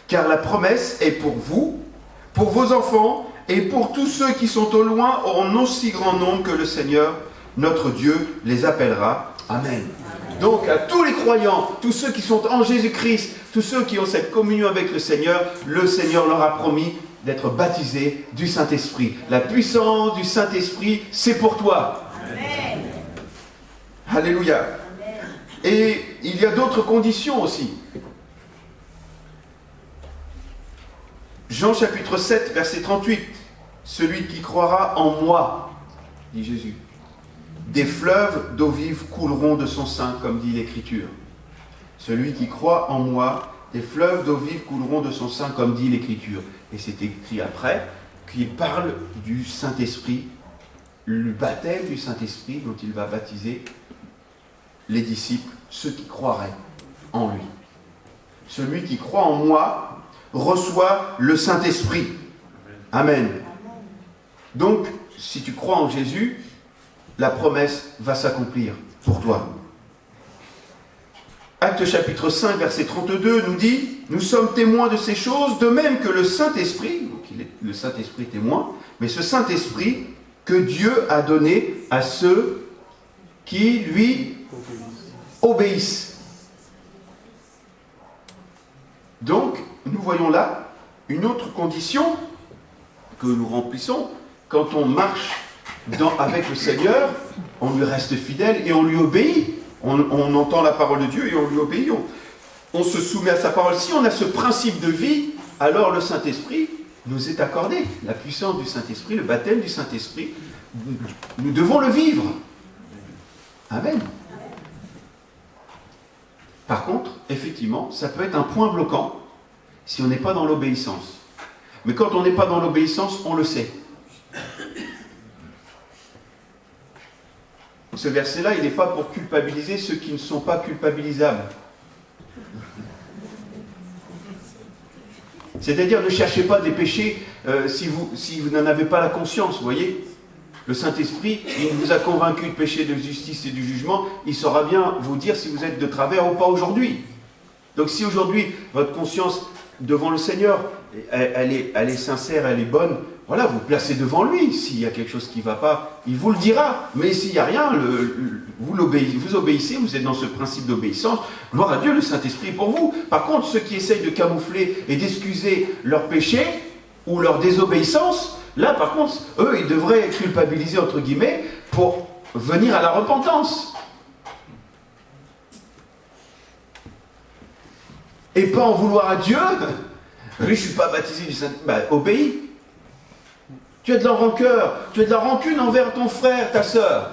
Car la promesse est pour vous, pour vos enfants et pour tous ceux qui sont au loin en aussi grand nombre que le Seigneur, notre Dieu, les appellera. Amen. Donc à tous les croyants, tous ceux qui sont en Jésus-Christ, tous ceux qui ont cette communion avec le Seigneur leur a promis d'être baptisés du Saint-Esprit. La puissance du Saint-Esprit, c'est pour toi. Amen. Alléluia. Amen. Et il y a d'autres conditions aussi. Jean chapitre 7, verset 38. Celui qui croira en moi, dit Jésus, des fleuves d'eau vive couleront de son sein, comme dit l'Écriture. Celui qui croit en moi, des fleuves d'eau vive couleront de son sein, comme dit l'Écriture. Et c'est écrit après qu'il parle du Saint-Esprit, le baptême du Saint-Esprit dont il va baptiser les disciples, ceux qui croiraient en lui. Celui qui croit en moi reçoit le Saint-Esprit. Amen. Donc, si tu crois en Jésus, la promesse va s'accomplir pour toi. Actes chapitre 5, verset 32 nous dit: Nous sommes témoins de ces choses, de même que le Saint-Esprit, donc il est le Saint-Esprit témoin, mais ce Saint-Esprit que Dieu a donné à ceux qui lui obéissent. Donc, nous voyons là une autre condition que nous remplissons quand on marche avec le Seigneur, on lui reste fidèle et on lui obéit. On entend la parole de Dieu et on lui obéit. On se soumet à sa parole. Si on a ce principe de vie, alors le Saint-Esprit nous est accordé. La puissance du Saint-Esprit, le baptême du Saint-Esprit, nous devons le vivre. Amen. Par contre, effectivement, ça peut être un point bloquant si on n'est pas dans l'obéissance. Mais quand on n'est pas dans l'obéissance, on le sait. Ce verset-là, il n'est pas pour culpabiliser ceux qui ne sont pas culpabilisables. C'est-à-dire, ne cherchez pas des péchés si vous n'en avez pas la conscience, vous voyez. Le Saint-Esprit, il vous a convaincu de péché, de justice et du jugement, il saura bien vous dire si vous êtes de travers ou pas aujourd'hui. Donc si aujourd'hui, votre conscience devant le Seigneur, elle est sincère, elle est bonne, voilà, vous placez devant lui. S'il y a quelque chose qui ne va pas, il vous le dira. Mais s'il n'y a rien, vous obéissez, vous êtes dans ce principe d'obéissance. Gloire à Dieu, le Saint-Esprit est pour vous. Par contre, ceux qui essayent de camoufler et d'excuser leur péché ou leur désobéissance, là, par contre, eux, ils devraient être culpabilisés, entre guillemets, pour venir à la repentance. Et pas en vouloir à Dieu. Oui, je ne suis pas baptisé du Saint-Esprit. Bah, obéis. Tu as de la rancœur, tu as de la rancune envers ton frère, ta sœur.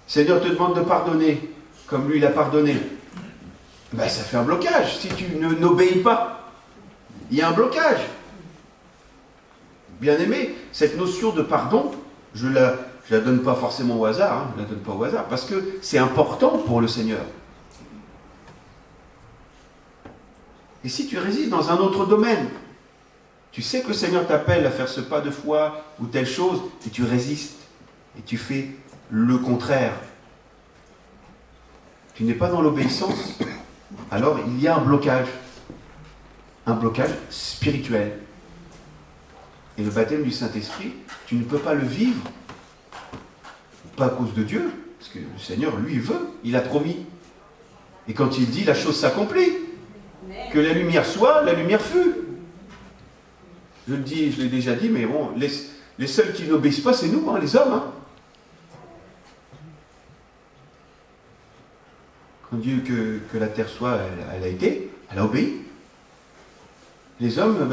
Seigneur te demande de pardonner, comme lui il a pardonné. Ben, ça fait un blocage. Si tu n'obéis pas, il y a un blocage. Bien aimé, cette notion de pardon, je la donne pas forcément au hasard, hein, je la donne pas au hasard, parce que c'est important pour le Seigneur. Et si tu résistes dans un autre domaine, tu sais que le Seigneur t'appelle à faire ce pas de foi ou telle chose, et tu résistes, et tu fais le contraire. Tu n'es pas dans l'obéissance, alors il y a un blocage spirituel. Et le baptême du Saint-Esprit, tu ne peux pas le vivre, pas à cause de Dieu, parce que le Seigneur, lui, veut, il a promis. Et quand il dit, la chose s'accomplit. Que la lumière soit, la lumière fut. Je le dis, je l'ai déjà dit, mais bon, les seuls qui n'obéissent pas, c'est nous, hein, les hommes. Hein. Quand Dieu que la terre soit, elle a été, elle a obéi. Les hommes,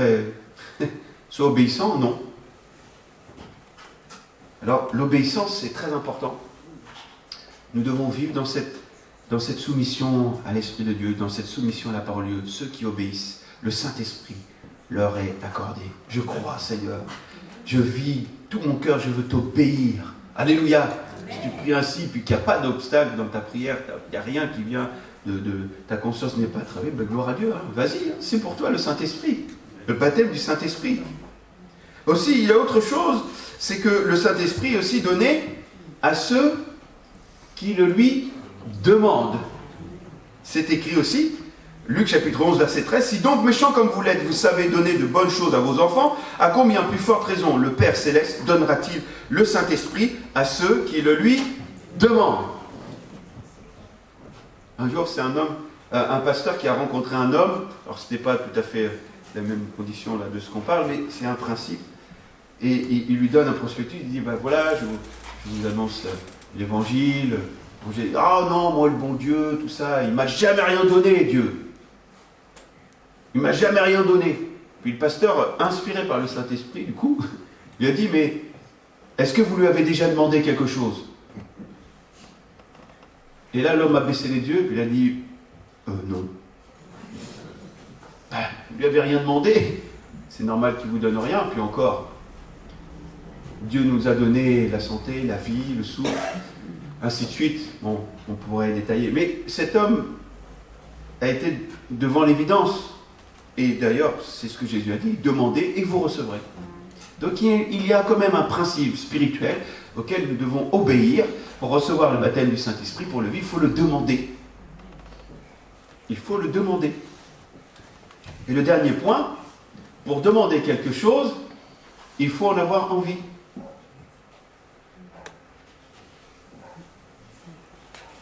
soient obéissants, non. Alors, l'obéissance, c'est très important. Nous devons vivre dans cette soumission à l'Esprit de Dieu, dans cette soumission à la parole de Dieu. Ceux qui obéissent, le Saint-Esprit leur est accordé. Je crois, Seigneur. Je vis, tout mon cœur, je veux t'obéir. Alléluia. Si tu pries ainsi, puis qu'il n'y a pas d'obstacle dans ta prière, il n'y a rien qui vient ta conscience n'est pas travée, gloire à Dieu. Hein. Vas-y, hein. C'est pour toi le Saint-Esprit. Le baptême du Saint-Esprit. Aussi, il y a autre chose, c'est que le Saint-Esprit est aussi donné à ceux qui le lui demandent. C'est écrit aussi, Luc chapitre 11, verset 13, « Si donc méchants comme vous l'êtes, vous savez donner de bonnes choses à vos enfants, à combien plus forte raison le Père Céleste donnera-t-il le Saint-Esprit à ceux qui le lui demandent ?» Un jour, c'est un pasteur qui a rencontré un homme, alors ce n'était pas tout à fait la même condition là, de ce qu'on parle, mais c'est un principe. Et il lui donne un prospectus, il dit, voilà, je vous annonce l'évangile. Ah non, moi le bon Dieu, tout ça, il m'a jamais rien donné, Dieu. Il m'a jamais rien donné. Puis le pasteur, inspiré par le Saint-Esprit, du coup, il a dit, mais est-ce que vous lui avez déjà demandé quelque chose? Et là, l'homme a baissé les yeux, puis il a dit, non. Vous ne lui avez rien demandé. C'est normal qu'il ne vous donne rien, puis encore. Dieu nous a donné la santé, la vie, le souffle, ainsi de suite. Bon, on pourrait détailler. Mais cet homme a été devant l'évidence. Et d'ailleurs, c'est ce que Jésus a dit, demandez et vous recevrez. Donc il y a quand même un principe spirituel auquel nous devons obéir pour recevoir le baptême du Saint-Esprit, pour le vivre. Il faut le demander. Il faut le demander. Et le dernier point, pour demander quelque chose, il faut en avoir envie.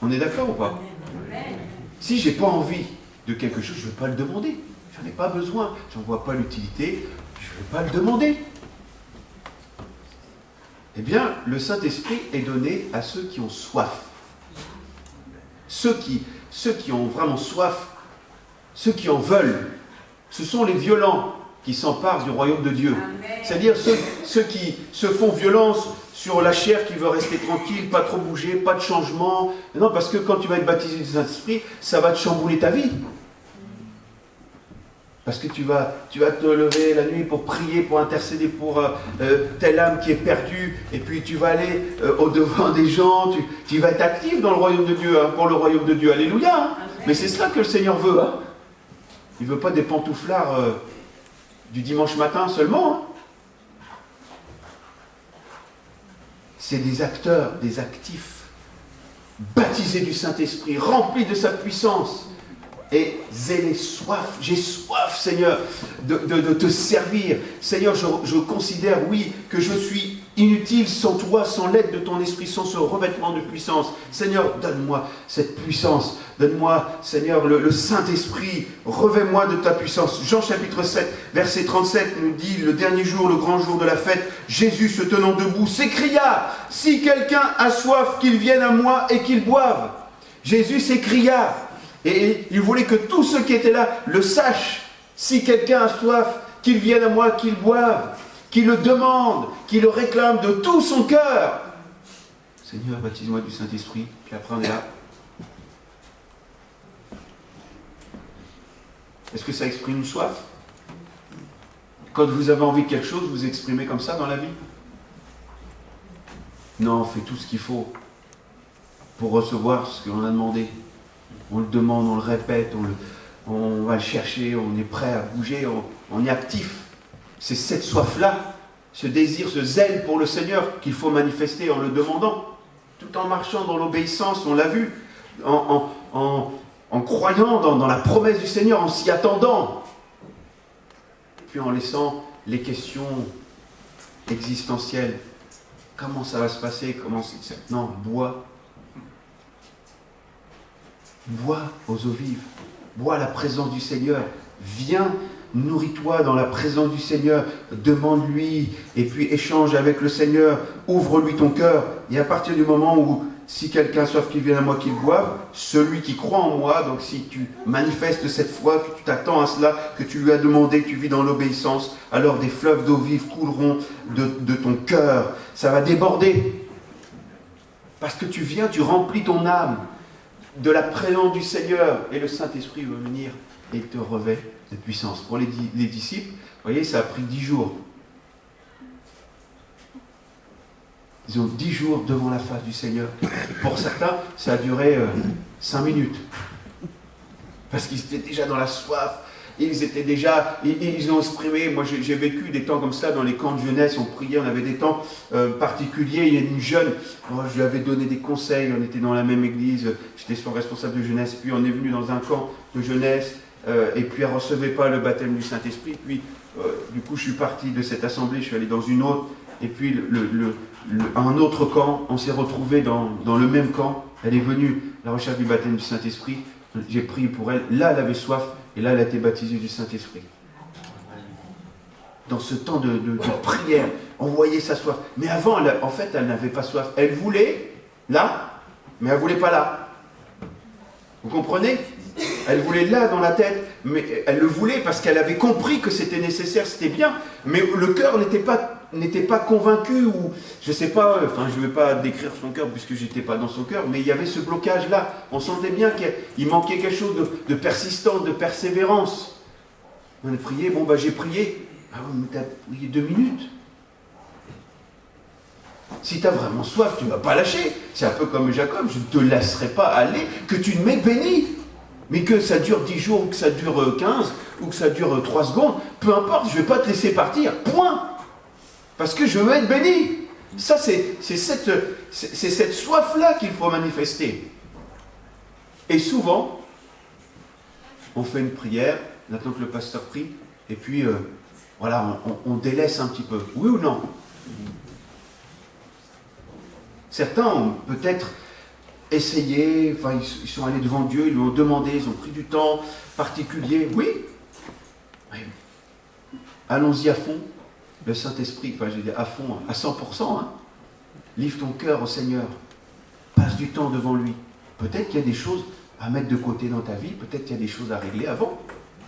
On est d'accord ou pas? Si je n'ai pas envie de quelque chose, je ne vais pas le demander. Je n'en ai pas besoin. Je n'en vois pas l'utilité. Je ne vais pas le demander. Eh bien, le Saint-Esprit est donné à ceux qui ont soif. Ceux qui ont vraiment soif, ceux qui en veulent. Ce sont les violents qui s'emparent du royaume de Dieu. C'est-à-dire ceux qui se font violence sur la chair qui veut rester tranquille, pas trop bouger, pas de changement. Non, parce que quand tu vas être baptisé du Saint-Esprit, ça va te chambouler ta vie. Parce que tu vas te lever la nuit pour prier, pour intercéder pour telle âme qui est perdue, et puis tu vas aller au-devant des gens, tu vas être actif dans le royaume de Dieu, hein, pour le royaume de Dieu. Alléluia hein. Mais c'est cela que le Seigneur veut. Hein. Il ne veut pas des pantouflards du dimanche matin seulement. Hein. C'est des acteurs, des actifs, baptisés du Saint-Esprit, remplis de sa puissance. Et zélé, soif, j'ai soif, Seigneur, de te servir. Seigneur, je considère, oui, que je suis inutile sans toi, sans l'aide de ton esprit, sans ce revêtement de puissance. Seigneur, donne-moi cette puissance. Donne-moi, Seigneur, le Saint-Esprit. Revêt-moi de ta puissance. Jean chapitre 7, verset 37 nous dit, le dernier jour, le grand jour de la fête, Jésus se tenant debout s'écria, « Si quelqu'un a soif, qu'il vienne à moi et qu'il boive. » Jésus s'écria. Et il voulait que tous ceux qui étaient là le sachent. Si quelqu'un a soif, qu'il vienne à moi, qu'il boive, qu'il le demande, qu'il le réclame de tout son cœur. Seigneur, baptise-moi du Saint-Esprit, puis après on est là. Est-ce que ça exprime une soif? Quand vous avez envie de quelque chose, vous exprimez comme ça dans la vie? Non, on fait tout ce qu'il faut pour recevoir ce que l'on a demandé. On le demande, on le répète, on va le chercher, on est prêt à bouger, on est actif. C'est cette soif-là, ce désir, ce zèle pour le Seigneur qu'il faut manifester en le demandant, tout en marchant dans l'obéissance, on l'a vu, en croyant dans la promesse du Seigneur, en s'y attendant, puis en laissant les questions existentielle. Comment ça va se passer? Non, bois. Bois aux eaux vives. Bois à la présence du Seigneur. Viens, nourris-toi dans la présence du Seigneur. Demande-lui et puis échange avec le Seigneur. Ouvre-lui ton cœur. Et à partir du moment où, si quelqu'un a soif, qu'il vienne à moi, qu'il boive, celui qui croit en moi, donc si tu manifestes cette foi, que tu t'attends à cela, que tu lui as demandé, que tu vis dans l'obéissance, alors des fleuves d'eau vive couleront de ton cœur. Ça va déborder. Parce que tu viens, tu remplis ton âme de la présence du Seigneur. Et le Saint-Esprit va venir et il te revêt de puissance. Pour les disciples, vous voyez, ça a pris 10 jours. Ils ont 10 jours devant la face du Seigneur. Pour certains, ça a duré 5 minutes. Parce qu'ils étaient déjà dans la soif. Ils étaient déjà, ils ont exprimé, moi j'ai vécu des temps comme ça dans les camps de jeunesse, on priait, on avait des temps particuliers. Il y a une jeune, moi je lui avais donné des conseils, on était dans la même église, j'étais son responsable de jeunesse, puis on est venu dans un camp de jeunesse, et puis elle ne recevait pas le baptême du Saint-Esprit, puis du coup je suis parti de cette assemblée, je suis allé dans une autre, et puis un autre camp, on s'est retrouvés dans le même camp, elle est venue à la recherche du baptême du Saint-Esprit, j'ai prié pour elle, là elle avait soif, et là elle a été baptisée du Saint-Esprit. Dans ce temps de prière, on voyait sa soif. Mais avant, en fait, elle n'avait pas soif. Elle voulait là, mais elle ne voulait pas là. Vous comprenez? Elle voulait là dans la tête, mais elle le voulait parce qu'elle avait compris que c'était nécessaire, c'était bien. Mais le cœur n'était pas convaincu, ou je ne sais pas, enfin je ne vais pas décrire son cœur puisque je n'étais pas dans son cœur, mais il y avait ce blocage-là. On sentait bien qu'il manquait quelque chose de persistance, de persévérance. On a prié, bon j'ai prié. Ah oui, mais tu as prié 2 minutes. Si tu as vraiment soif, tu ne vas pas lâcher. C'est un peu comme Jacob, je ne te laisserai pas aller, que tu ne m'aies béni. Mais que ça dure 10 jours, ou que ça dure 15, ou que ça dure 3 secondes, peu importe, je ne vais pas te laisser partir. Point. Parce que je veux être béni. Ça, c'est cette soif-là qu'il faut manifester. Et souvent, on fait une prière, on attend que le pasteur prie, et puis, voilà, on délaisse un petit peu. Oui ou non? Certains ont peut-être essayé, enfin, ils sont allés devant Dieu, ils lui ont demandé, ils ont pris du temps particulier. Oui. Allons-y à fond. Le Saint-Esprit, enfin, je dis à fond, à 100%. Hein. Livre ton cœur au Seigneur. Passe du temps devant lui. Peut-être qu'il y a des choses à mettre de côté dans ta vie, peut-être qu'il y a des choses à régler avant.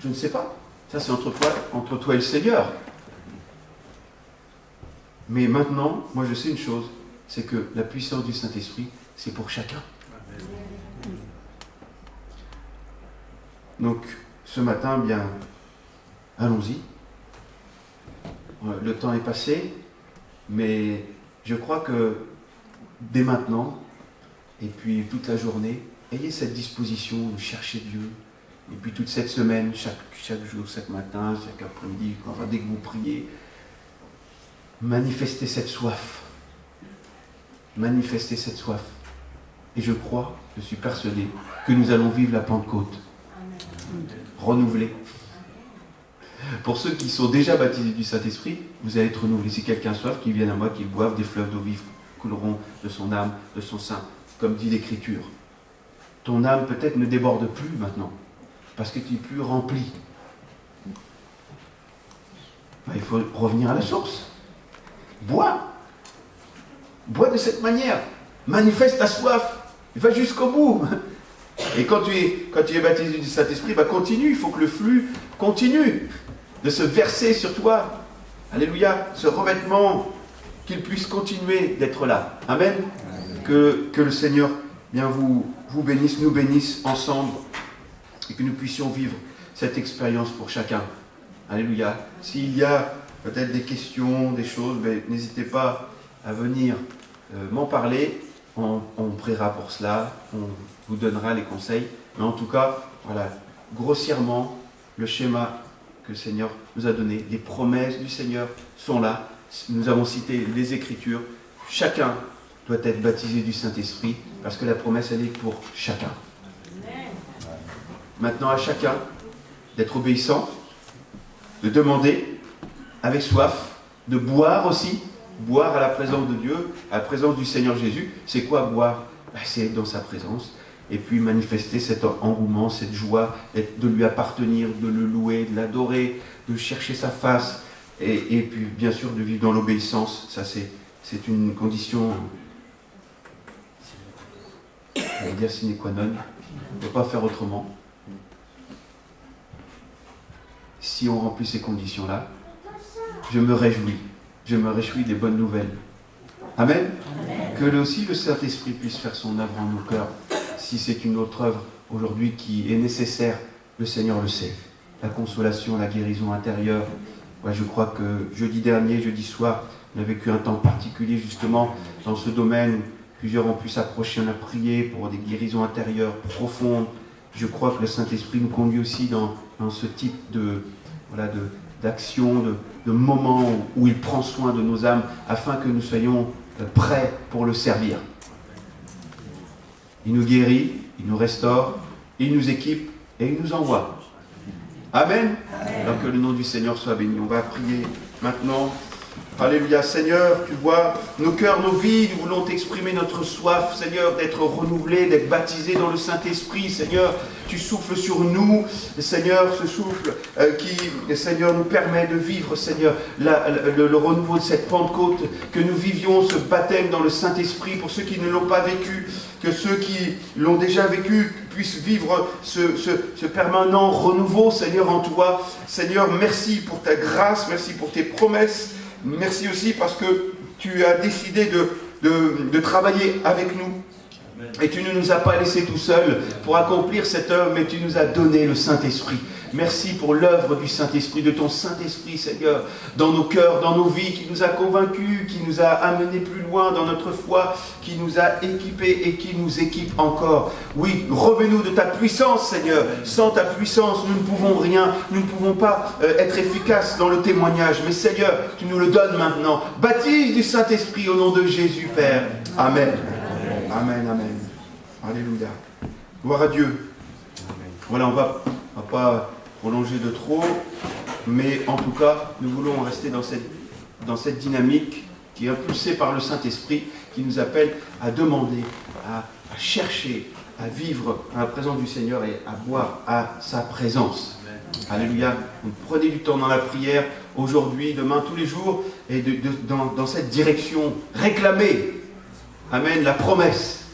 Je ne sais pas. Ça, c'est entre toi et le Seigneur. Mais maintenant, moi, je sais une chose, c'est que la puissance du Saint-Esprit, c'est pour chacun. Donc, ce matin, bien, allons-y. Le temps est passé, mais je crois que dès maintenant, et puis toute la journée, ayez cette disposition de chercher Dieu. Et puis toute cette semaine, chaque jour, chaque matin, chaque après-midi, enfin, dès que vous priez, manifestez cette soif. Manifestez cette soif. Et je crois, je suis persuadé, que nous allons vivre la Pentecôte. Renouvelée. Pour ceux qui sont déjà baptisés du Saint-Esprit, vous allez être renouvelés. Si quelqu'un a soif, qu'il vienne à moi, qu'il boive, des fleuves d'eau vive couleront de son âme, de son sein, comme dit l'Écriture. Ton âme peut-être ne déborde plus maintenant, parce que tu n'es plus rempli. Il faut revenir à la source. Bois. Bois de cette manière. Manifeste ta soif. Va jusqu'au bout. Et quand tu es baptisé du Saint-Esprit, continue. Il faut que le flux continue de se verser sur toi. Alléluia. Ce revêtement, qu'il puisse continuer d'être là. Amen. Que le Seigneur bien vous bénisse, nous bénisse ensemble, et que nous puissions vivre cette expérience pour chacun. Alléluia. S'il y a peut-être des questions, des choses, n'hésitez pas à venir m'en parler. On priera pour cela, on vous donnera les conseils. Mais en tout cas, voilà, grossièrement, le schéma que le Seigneur nous a donné, les promesses du Seigneur sont là. Nous avons cité les Écritures. Chacun doit être baptisé du Saint-Esprit, parce que la promesse, elle est pour chacun. Maintenant, à chacun d'être obéissant, de demander avec soif, de boire aussi, boire à la présence de Dieu, à la présence du Seigneur Jésus. C'est quoi boire? C'est être dans sa présence. Et puis manifester cet engouement, cette joie, de lui appartenir, de le louer, de l'adorer, de chercher sa face. Et puis bien sûr de vivre dans l'obéissance. Ça c'est une condition, on va dire sine qua non. On ne peut pas faire autrement. Si on remplit ces conditions-là, je me réjouis. Je me réjouis des bonnes nouvelles. Amen. Amen. Que aussi le Saint-Esprit puisse faire son œuvre en nos cœurs. Si c'est une autre œuvre aujourd'hui qui est nécessaire, le Seigneur le sait. La consolation, la guérison intérieure. Ouais, je crois que jeudi soir, on a vécu un temps particulier justement dans ce domaine. Plusieurs ont pu s'approcher, on a prié pour des guérisons intérieures profondes. Je crois que le Saint-Esprit nous conduit aussi dans ce type d'action, de moments où il prend soin de nos âmes afin que nous soyons prêts pour le servir. Il nous guérit, il nous restaure, il nous équipe et il nous envoie. Amen. Alors que le nom du Seigneur soit béni. On va prier maintenant. Alléluia. Seigneur, tu vois nos cœurs, nos vies, nous voulons t'exprimer notre soif, Seigneur, d'être renouvelés, d'être baptisés dans le Saint-Esprit. Seigneur, tu souffles sur nous, Seigneur, ce souffle qui, Seigneur, nous permet de vivre, Seigneur, le renouveau de cette Pentecôte, que nous vivions ce baptême dans le Saint-Esprit pour ceux qui ne l'ont pas vécu, que ceux qui l'ont déjà vécu puissent vivre ce permanent renouveau, Seigneur, en toi. Seigneur, merci pour ta grâce, merci pour tes promesses. Merci aussi parce que tu as décidé de travailler avec nous. Et tu ne nous as pas laissés tout seuls pour accomplir cette œuvre, mais tu nous as donné le Saint-Esprit. Merci pour l'œuvre du Saint-Esprit, de ton Saint-Esprit, Seigneur, dans nos cœurs, dans nos vies, qui nous a convaincus, qui nous a amenés plus loin dans notre foi, qui nous a équipés et qui nous équipe encore. Oui, revêt-nous de ta puissance, Seigneur. Sans ta puissance, nous ne pouvons rien, nous ne pouvons pas être efficaces dans le témoignage. Mais Seigneur, tu nous le donnes maintenant. Baptise du Saint-Esprit au nom de Jésus, Père. Amen. Amen, amen. Alléluia. Gloire à Dieu. Voilà, on va pas prolonger de trop, mais en tout cas, nous voulons rester dans cette dynamique qui est impulsée par le Saint-Esprit, qui nous appelle à demander, à chercher, à vivre à la présence du Seigneur et à boire à sa présence. Alléluia. Donc, prenez du temps dans la prière, aujourd'hui, demain, tous les jours, et dans cette direction, réclamez, amen, la promesse.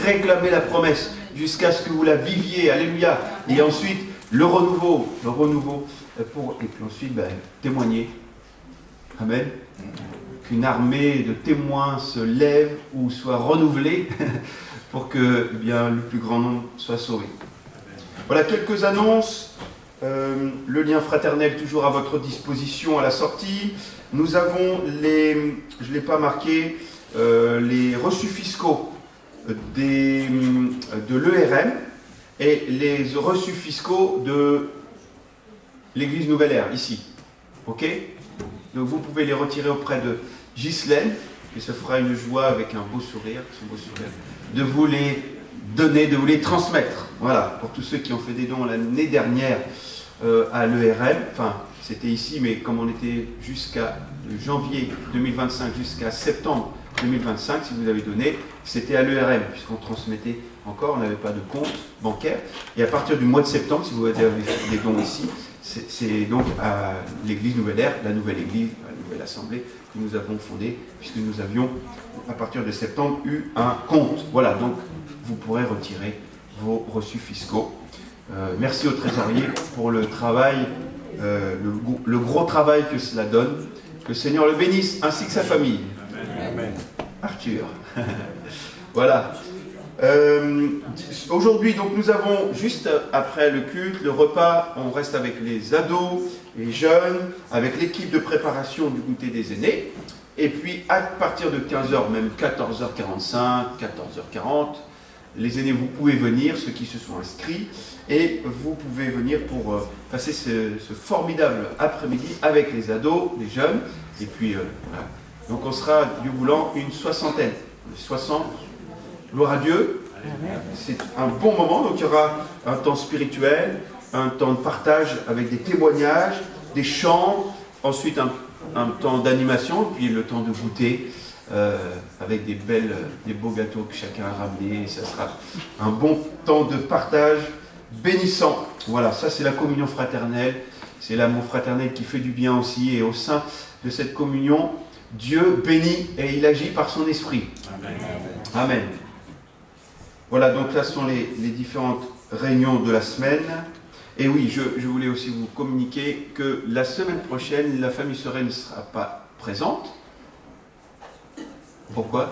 Réclamez la promesse jusqu'à ce que vous la viviez. Alléluia. Et ensuite, le renouveau, et puis ensuite, témoigner. Amen. Qu'une armée de témoins se lève ou soit renouvelée pour que le plus grand nombre soit sauvé. Voilà quelques annonces. Le lien fraternel toujours à votre disposition à la sortie. Nous avons je ne l'ai pas marqué, les reçus fiscaux de l'ERM et les reçus fiscaux de l'église Nouvelle Ère, ici. Ok? Donc vous pouvez les retirer auprès de Ghislaine, et ce fera une joie avec un beau sourire, de vous les donner, de vous les transmettre. Voilà, pour tous ceux qui ont fait des dons l'année dernière à l'ERM, enfin c'était ici, mais comme on était jusqu'à janvier 2025 jusqu'à septembre 2025, si vous avez donné, c'était à l'ERM, puisqu'on transmettait encore, on n'avait pas de compte bancaire. Et à partir du mois de septembre, si vous avez fait des dons ici, c'est donc à l'église Nouvelle Ère, la nouvelle église, la nouvelle assemblée que nous avons fondée, puisque nous avions, à partir de septembre, eu un compte. Voilà, donc vous pourrez retirer vos reçus fiscaux. Merci au trésorier pour le travail, le gros travail que cela donne. Que le Seigneur le bénisse, ainsi que sa famille. Amen. Arthur. Voilà. Aujourd'hui, donc, nous avons, juste après le culte, le repas, on reste avec les ados, les jeunes, avec l'équipe de préparation du goûter des aînés. Et puis, à partir de 15h, même 14h45, 14h40, les aînés, vous pouvez venir, ceux qui se sont inscrits, et vous pouvez venir pour passer ce formidable après-midi avec les ados, les jeunes, et puis voilà. Donc on sera, Dieu voulant, une soixantaine, 60, gloire à Dieu. C'est un bon moment, donc il y aura un temps spirituel, un temps de partage avec des témoignages, des chants, ensuite un un temps d'animation, puis le temps de goûter, avec des beaux gâteaux que chacun a ramenés. Ça sera un bon temps de partage bénissant. Voilà, ça c'est la communion fraternelle. C'est l'amour fraternel qui fait du bien aussi. Et au sein de cette communion, Dieu bénit et il agit par son esprit. Amen. Amen. Voilà, donc là sont les différentes réunions de la semaine. Et oui, je voulais aussi vous communiquer que la semaine prochaine, la famille Sorel ne sera pas présente. Pourquoi?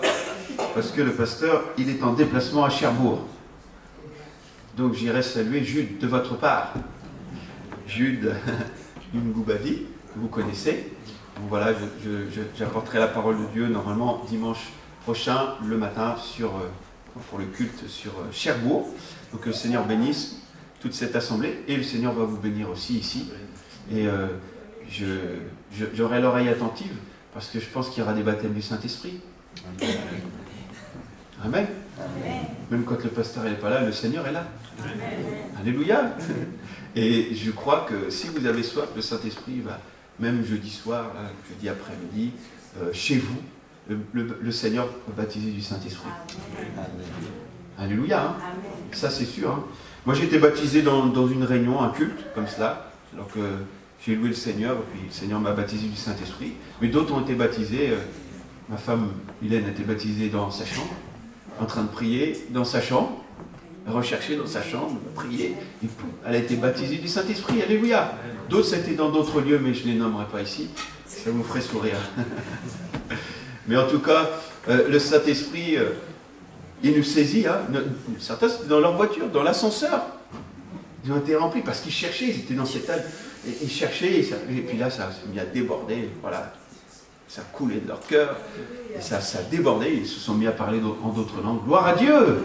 Parce que le pasteur, il est en déplacement à Cherbourg. Donc j'irai saluer Jude de votre part. Jude Ngoubadi, que vous connaissez. Donc voilà, j'apporterai la parole de Dieu normalement dimanche prochain, le matin, pour le culte sur Cherbourg. Donc que le Seigneur bénisse toute cette assemblée, et le Seigneur va vous bénir aussi ici. Et j'aurai l'oreille attentive, parce que je pense qu'il y aura des baptêmes du Saint-Esprit. Amen. Amen. Même quand le pasteur n'est pas là, le Seigneur est là. Amen. Alléluia. Et je crois que si vous avez soif, le Saint-Esprit va, même jeudi soir, là, jeudi après-midi, chez vous, le Seigneur va baptiser du Saint-Esprit. Alléluia. Hein. Ça c'est sûr. Hein. Moi j'ai été baptisé dans une réunion, un culte, comme cela, alors que j'ai loué le Seigneur, et puis le Seigneur m'a baptisé du Saint-Esprit. Mais d'autres ont été baptisés, ma femme Hélène a été baptisée dans sa chambre, en train de prier dans sa chambre, rechercher dans sa chambre, prier, et elle a été baptisée du Saint-Esprit, alléluia. D'autres c'était dans d'autres lieux, mais je ne les nommerai pas ici, ça vous ferait sourire. Mais en tout cas, le Saint-Esprit, il nous saisit, hein. Certains c'était dans leur voiture, dans l'ascenseur. Ils ont été remplis parce qu'ils cherchaient, ils étaient dans cette table, et ils cherchaient, et puis là ça s'est mis à déborder, voilà. Ça coulait de leur cœur, et ça débordait, ils se sont mis à parler en d'autres langues. Gloire à Dieu! Amen.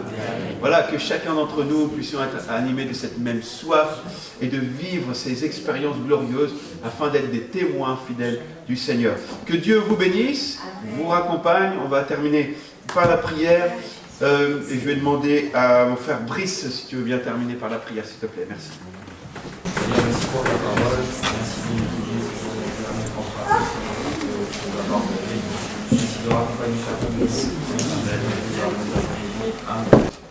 Voilà, que chacun d'entre nous puissions être animés de cette même soif et de vivre ces expériences glorieuses afin d'être des témoins fidèles du Seigneur. Que Dieu vous bénisse, vous raccompagne. On va terminer par la prière. Et je vais demander à mon frère Brice, si tu veux bien terminer par la prière, s'il te plaît. Merci. Merci pour la parole. Merci de nous guider.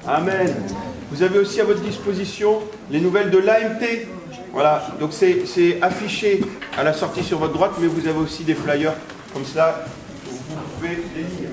Amen. Vous avez aussi à votre disposition les nouvelles de l'AMT. Voilà, donc c'est affiché à la sortie sur votre droite, mais vous avez aussi des flyers comme cela, vous pouvez les lire.